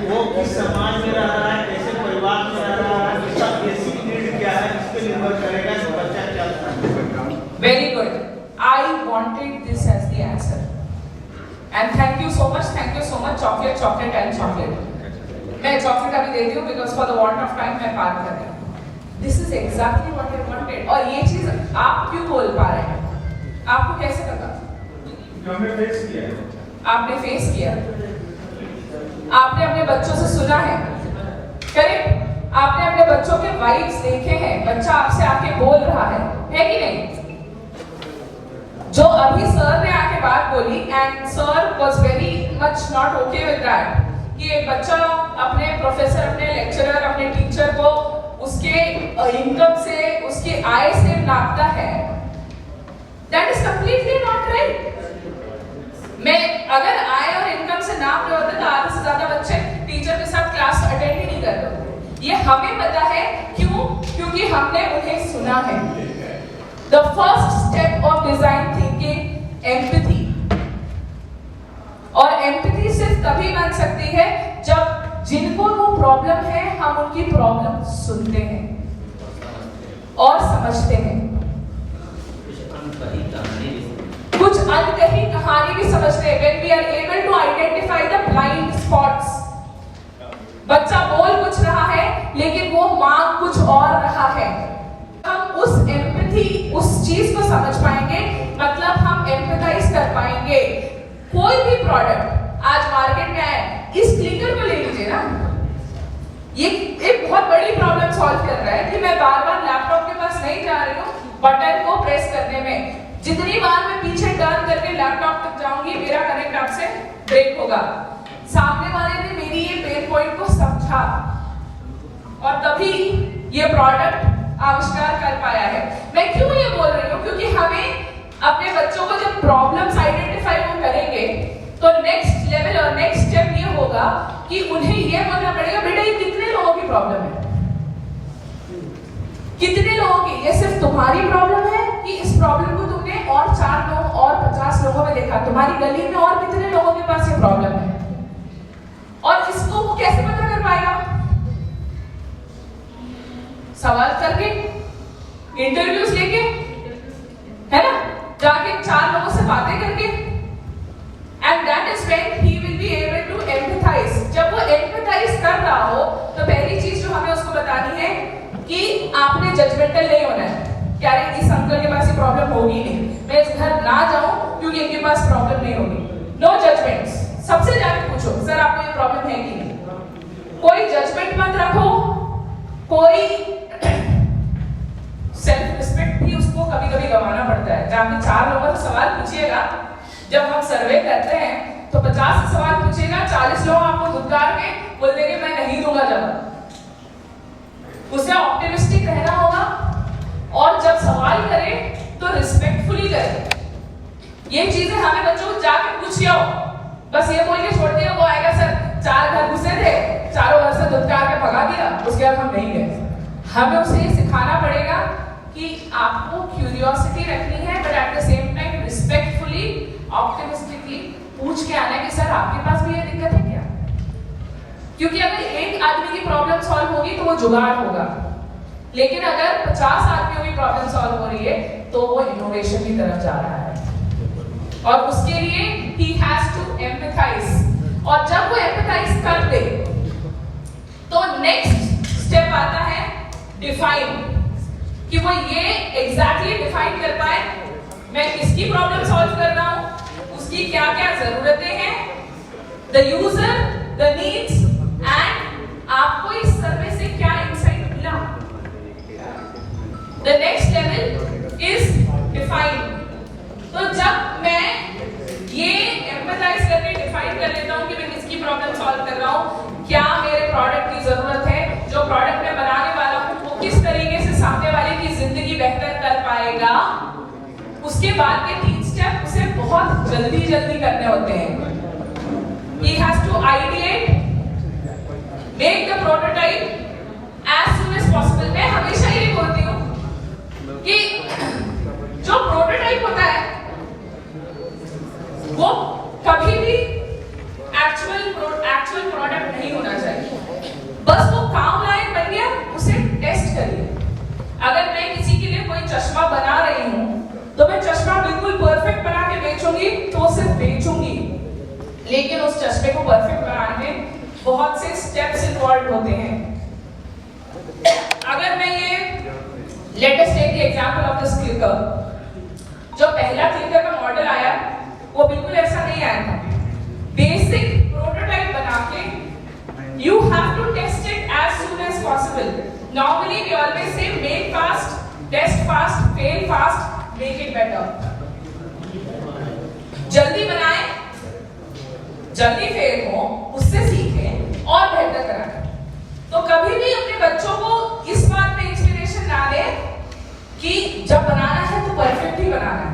वो किस समाज में रह रहा है, कैसे परिवार में रह रहा है, उसका बेसिक नीड क्या है, इस पे निर्भर करेगा कि बच्चा क्या चाहता है।
Very good. I wanted this as the answer. And thank you so much, chocolate, chocolate and chocolate. मैं chocolate अभी देती हूँ because for the want of time मैं पार कर रही हूँ। This is exactly what I wanted. और ये चीज आप क्यों बोल पा रहे हैं? आपको कैसे लगा?
हमने फेस किया है।
आपने फेस किया, आपने अपने बच्चों से सुना है, करेक्ट? आपने अपने बच्चों के वाइब्स देखे हैं, बच्चा आपसे आके बोल रहा है कि नहीं? जो अभी सर ने आके बात बोली and sir was very much not okay with that कि एक बच्चा अपने प्रोफेसर, अपने लेक्चरर, अपने टीचर को उसके इनकम से, उसकी आय से नापता है। That is completely not right. मैं अगर आय और इनकम से नाप रहे होते तो आधे से ज्यादा बच्चे टीचर के साथ क्लास अटेंड ही नहीं कर रहे होते। ये हमें पता है, क्यों? क्योंकि हमने उन्हें सुना है। The first step of design thinking, empathy. और empathy सिर्फ तभी बन सकती है जब जिनको वो प्रॉब्लम है हम उनकी प्रॉब्लम सुनते हैं और समझते हैं, कुछ अनकही कहानी भी समझते हैं। When we are able to identify the blind spots. बच्चा बोल कुछ रहा है लेकिन वो मांग कुछ और रहा है। हम उस एम्पैथी, उस चीज को समझ पाएंगे, मतलब हम एम्पैथाइज कर पाएंगे। कोई भी प्रोडक्ट आज मार्केट में आए, इस क्लिकर को ले लीजिए ना, ये एक बहुत बड़ी प्रॉब्लम सॉल्व कर रहा है कि मैं बार-बार लैपटॉप के पास नहीं जा रही हूँ बटन को प्रेस करने में। जितनी बार मैं पीछे टर्न करके लैपटॉप तक जाऊंगी, मेरा कनेक्ट आपसे ब्रेक होगा। सामने वाले ने मेरी ये पेन पॉइंट को समझा और तभी ये प्रोडक्ट आविष्कार कर पाया है। मैं क्यों ये बोल रही हूँ? क्योंकि हमें अपने बच्चों को जब प्रॉब्लम्स आइडेंटिफाई वो करेंगे तो नेक्स्ट प्रॉब्लम है? कितने लोगों की? ये सिर्फ तुम्हारी प्रॉब्लम है कि इस प्रॉब्लम को तुमने और 4 लोग और 50 लोगों में देखा? तुम्हारी गली में और कितने लोगों के पास ये प्रॉब्लम है? और इसको वो कैसे पता कर पाएगा? सवाल करके, इंटरव्यूज लेके, है ना, जाके 4 लोगों से बातें करके, and that is when he will be able to empathise. जब वो एम्पैथाइज कर रहा हो तो पहली चीज जो हमें उसको बतानी है कि आपने जजमेंटल नहीं होना है। क्या रे, इस अंकल के पास ये प्रॉब्लम होगी नहीं, मैं इस घर ना जाऊं क्योंकि इनके पास प्रॉब्लम नहीं होगी। No judgements. सबसे जाके पूछो, सर आपको ये प्रॉब्लम है कि नहीं? कोई जजमेंट मत रखो, कोई सेल्फ रिस्पेक्ट भी उसको कभी कभी गंवाना पड़ता है। जब आप 4 लोगों से सवाल पूछिएगा, जब हम सर्वे करते हैं तो 50 सवाल पूछेगा, 40 लोग आपको धुतकार के बोल देंगे मैं नहीं दूंगा जवाब। उसे ऑप्टिमिस्टिक रहना होगा और जब सवाल करें तो रिस्पेक्टफुली करें। ये चीजें हमें बच्चों को जाके पूछ लिया हो, बस ये बोल के छोड़ दिया वो आएगा सर 4 घर घुसे थे, चारों घर से धुतकार के भगा दिया, उसके बाद हम नहीं गए। हमें उसे सिखाना पड़ेगा कि आपको क्यूरियोसिटी रखनी है, but at the same time respectfully optimistically पूछ के आना है कि सर आपके पास भी ये दिक्कत है क्या? क्योंकि अगर एक आदमी की प्रॉब्लम सॉल्व होगी तो वो जुगाड़ होगा, लेकिन अगर 50 आदमियों की प्रॉब्लम सॉल्व हो रही है तो वो इनोवेशन की तरफ जा रहा है। और उसके लिए he has to empathize, और जब वो empathize कर दे तो नेक्स्ट स्टेप आता है डिफाइन, कि वो ये एग्जैक्टली डिफाइन कर पाए मैं किसकी प्रॉब्लम सॉल्व कर रहा हूं, उसकी क्या क्या जरूरतें हैं, the user, the needs, and आपको इस सर्वे से क्या इंसाइट मिला। The next level is define. तो जब मैं ये एम्पैथाइज करके डिफाइन कर लेता हूं कि मैं किसकी प्रॉब्लम सॉल्व कर रहा हूं, क्या मेरे प्रोडक्ट की जरूरत है, जो प्रोडक्ट मैं बनाने वाला हूं वो किस तरीके से सामने वाले की जिंदगी बेहतर कर पाएगा, उसके बाद के 3 स्टेप उसे बहुत जल्दी करने होते हैं। He has to ideate, make the prototype as soon as possible. मैं हमेशा ये बोलती हूँ कि जो प्रोटोटाइप होता है वो कभी भी एक्चुअल प्रोडक्ट नहीं होना चाहिए, बस वो काम लायक बन गया, उसे टेस्ट करिए। अगर मैं किसी के लिए कोई चश्मा बना रही हूँ तो मैं चश्मा बिल्कुल परफेक्ट बना के बेचूंगी तो सिर्फ बेचूंगी, लेकिन उस चश्मे को परफेक्ट बनाने में बहुत से स्टेप्स इन्वॉल्व होते हैं। अगर मैं ये let us take the example of this clicker, जो पहला क्लिकर का मॉडल आया वो बिल्कुल ऐसा नहीं आया था। बेसिक प्रोटोटाइप बना के you have to test it as soon as possible. Normally we always say make fast, test fast, fail fast, make it better. जल्दी बनाएं, जल्दी फेल हो, उससे सीखें और बेहतर कराएं। तो कभी भी अपने बच्चों को इस बात में इंस्पिरेशन ना दें कि जब बनाना है तो परफेक्ट ही बनाना है।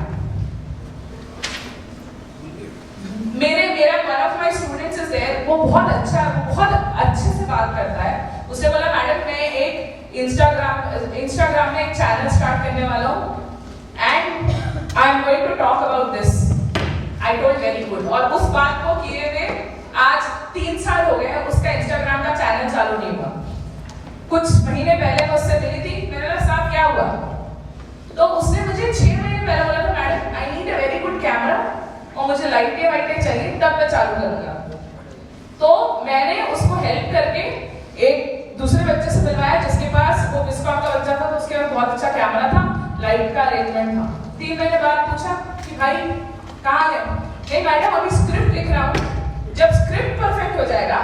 मेरा one of my students is there, वो बहुत अच्छे से बात करता है। उसने बोला मैडम मैं एक इंस्टाग्राम में एक चैनल स्टार्ट करने वाला हूँ and I am going to talk about this. I told very good. और उस बात को किए हुए आज 3 साल हो गए हैं, उसका इंस्टाग्राम का चैनल चालू नहीं हुआ। कुछ महीने पहले मैं उससे मिली थी, मेरे साथ क्या हुआ, तो उसने मुझे 6 महीने पहले बोला था madam I need a very good camera और मुझे लाइटें वाइटें चाहिए, तब मैं चालू करूंगा। तो मैंने उसको हेल्प करके एक दूसरे बच्चे से मिलवाया जिसके पास वो विस्कॉम का बच्चा था, तो उसके पास बहुत अच्छा कैमरा था, लाइट का अरेंजमेंट था। 3 महीने बाद पूछा कि भाई कहाँ है? नहीं मैडम अभी स्क्रिप्ट लिख रहा हूँ, जब स्क्रिप्ट परफेक्ट हो जाएगा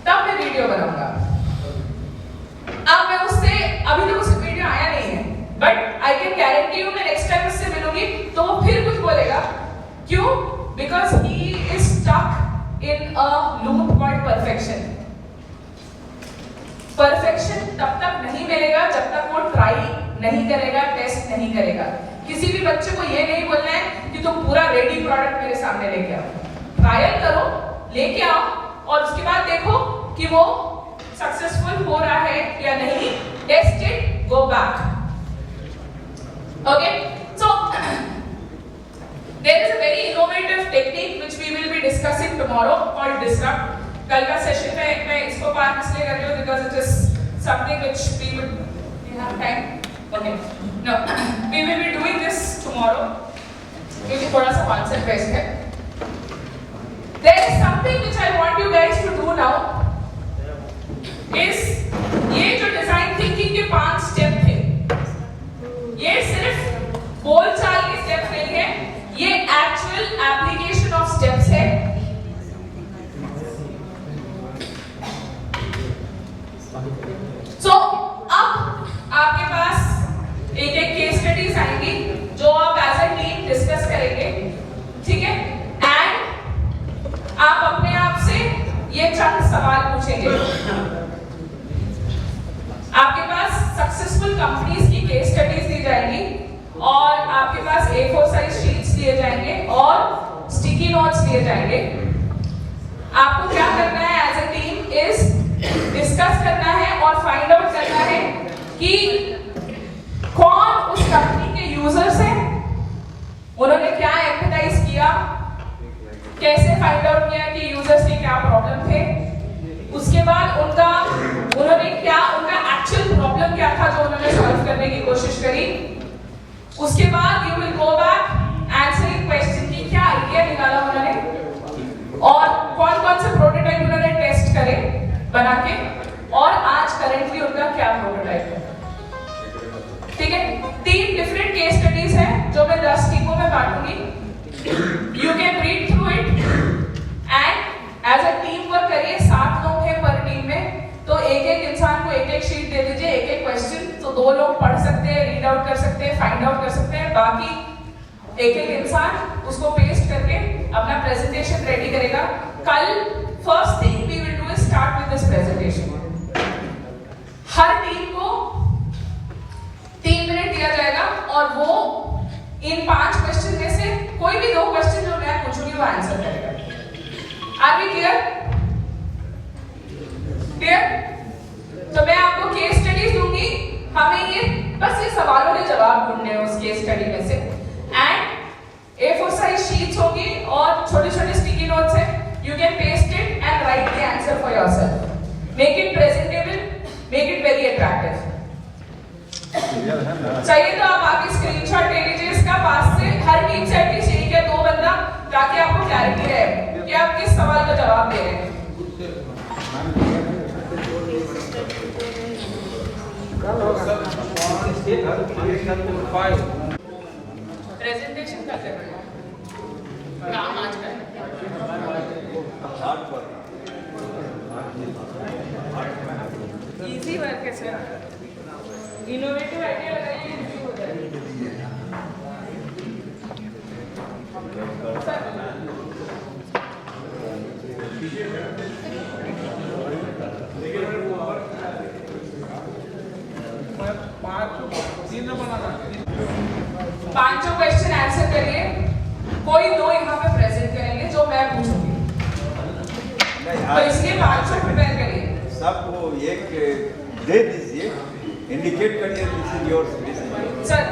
तब मैं वीडियो बनाऊंगा। अब मैं उससे अभी तक उसका वीडियो आया नहीं है, but I can guarantee you मैं नेक्स्ट टाइम उससे मिलूंगी तो वो फिर कुछ बोलेगा। क्यों? Because he is stuck in a loop called perfection. Perfection तब तक नहीं मिलेगा जब तक वो ट्राई नहीं करेगा, टेस्ट नहीं करेगा। किसी भी बच्चे को ये नहीं बोलना है कि तुम पूरा रेडी प्रोडक्ट मेरे सामने लेके आओ। ट्रायल करो, लेके आओ और उसके बाद देखो कि वो सक्सेसफुल हो रहा है या नहीं, test it, go back. Okay, so there is a very innovative technique which we will be discussing tomorrow called disrupt. कल का सेशन में मैं इसको पार इसलिए कर रही हूँ because it is something which we would. You have time? Okay. No, we will be doing this tomorrow. क्योंकि थोड़ा सा concept based है. There is something which I want you guys to do now. is ये जो डिजाइन थिंकिंग के 5 स्टेप थे, ये सिर्फ बोलचाल के स्टेप नहीं है, ये एक्चुअल एप्लीकेशन ऑफ स्टेप्स है. सो अब आपके पास एक केस स्टडीज आएंगी जो आप एज अ टीम डिस्कस करेंगे, ठीक है. एंड आप अपने आप से ये चंद सवाल पूछेंगे. आपके पास सक्सेसफुल कंपनीज की केस स्टडीज दी जाएंगी और आपके पास A4 साइज शीट्स दिए जाएंगे और स्टिकी नोट्स दिए जाएंगे. आपको क्या करना है as a team is discuss करना है और फाइंड आउट करना है कि कौन उस कंपनी के यूजर्स हैं, उन्होंने क्या एम्पैथाइज किया, कैसे फाइंड आउट किया कि यूजर्स के क्या प्रॉब्लम थे, उसके बाद उन्होंने उनका एक्चुअल प्रॉब्लम क्या था जो उन्होंने सॉल्व करने की कोशिश करी. उसके बाद you will go back answering question की क्या आइडिया निकाला उन्होंने और कौन कौन से प्रोटोटाइप उन्होंने टेस्ट करे बना के और आज करेंटली उनका क्या प्रोटोटाइप है. ठीक है, 3 डिफरेंट केस स्टडीज हैं जो मैं 10 टीमों में बांटूंगी. You can read through it and as a team work करिए. 7 लोग हैं पर टीम में, तो एक इंसान को एक शीट दे दीजिए, एक क्वेश्चन, तो 2 लोग पढ़ सकते हैं, रीड आउट कर सकते हैं, फाइंड आउट कर सकते हैं. बाकी एक इंसान उसको पेस्ट करके अपना प्रेजेंटेशन रेडी करेगा. कल first thing we will do is start with this presentation. हर टीम को 3 मिनट दिया जाएगा और वो इन 5 क्वेश्चन में से कोई भी 2 क्वेश्चन जो मैं पूछूंगी वो आंसर करेगा. Are we clear? क्लियर? तो मैं आपको केस स्टडीज दूंगी, हमें ये बस ये सवालों के जवाब ढूंढने हैं उस केस स्टडी में से. एंड A4 साइज शीट्स होगी और छोटे छोटे स्टिकी नोट्स हैं. You can paste it and right the answer for yourself. Make it presentable, make it very attractive. चाहिए तो आप आगे स्क्रीनशॉट ले लीजिए इसका पास से. हर टीम से एटलीस्ट 1 या 2 बंदा, ताकि आपको क्लैरिटी रहे कि आप किस सवाल का जवाब दे रहे हैं. प्रेजेंटेशन करते हैं काम आज का इजी वर्क है सर. इनोवेटिव आइडिया लगाइए, इजी हो जाएगा. पांचों क्वेश्चन आंसर करिए. कोई 2 यहाँ पे प्रेजेंट करेंगे जो मैं पूछूंगी, तो इसलिए 500 प्रिपेयर करिए.
सबको एक दे दीजिए, इंडिकेट करिए this is yours, this is yours.
Sir,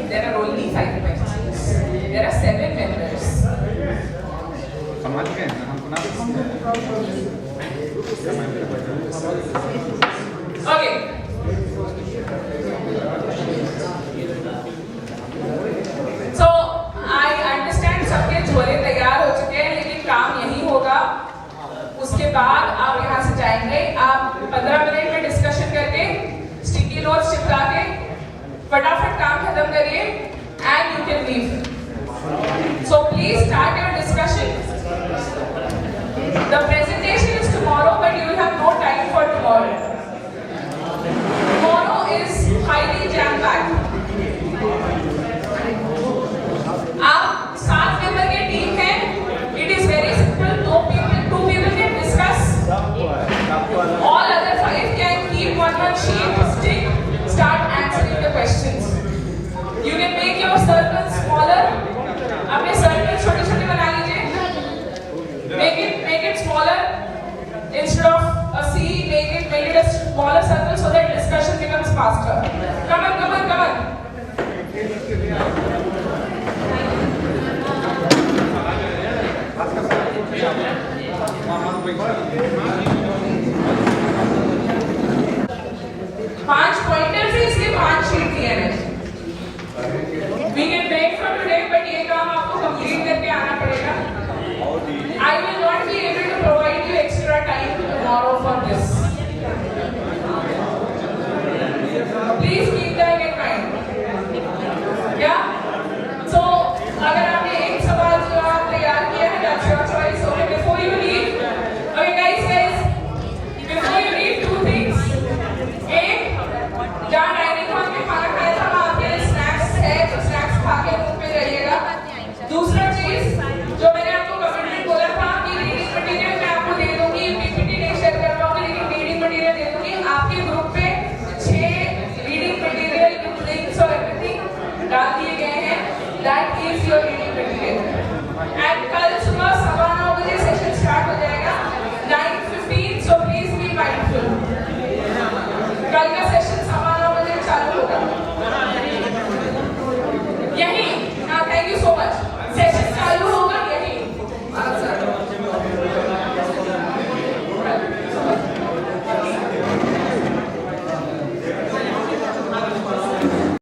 there are only 5 questions, there are 7 members.
समझ गए हमको ना.
ओके, सो आई अंडरस्टैंड सबके झोले तैयार हो चुके हैं, लेकिन काम यही होगा. उसके बाद आप यहाँ से जाएंगे, आप 15 मिनट में डिस्कशन करके स्टिकी नोट्स चिपका के फटाफट काम खत्म करिए and you can leave. So please start your discussion. The presentation is tomorrow, but you will have no time for tomorrow. Tomorrow is highly jam-packed.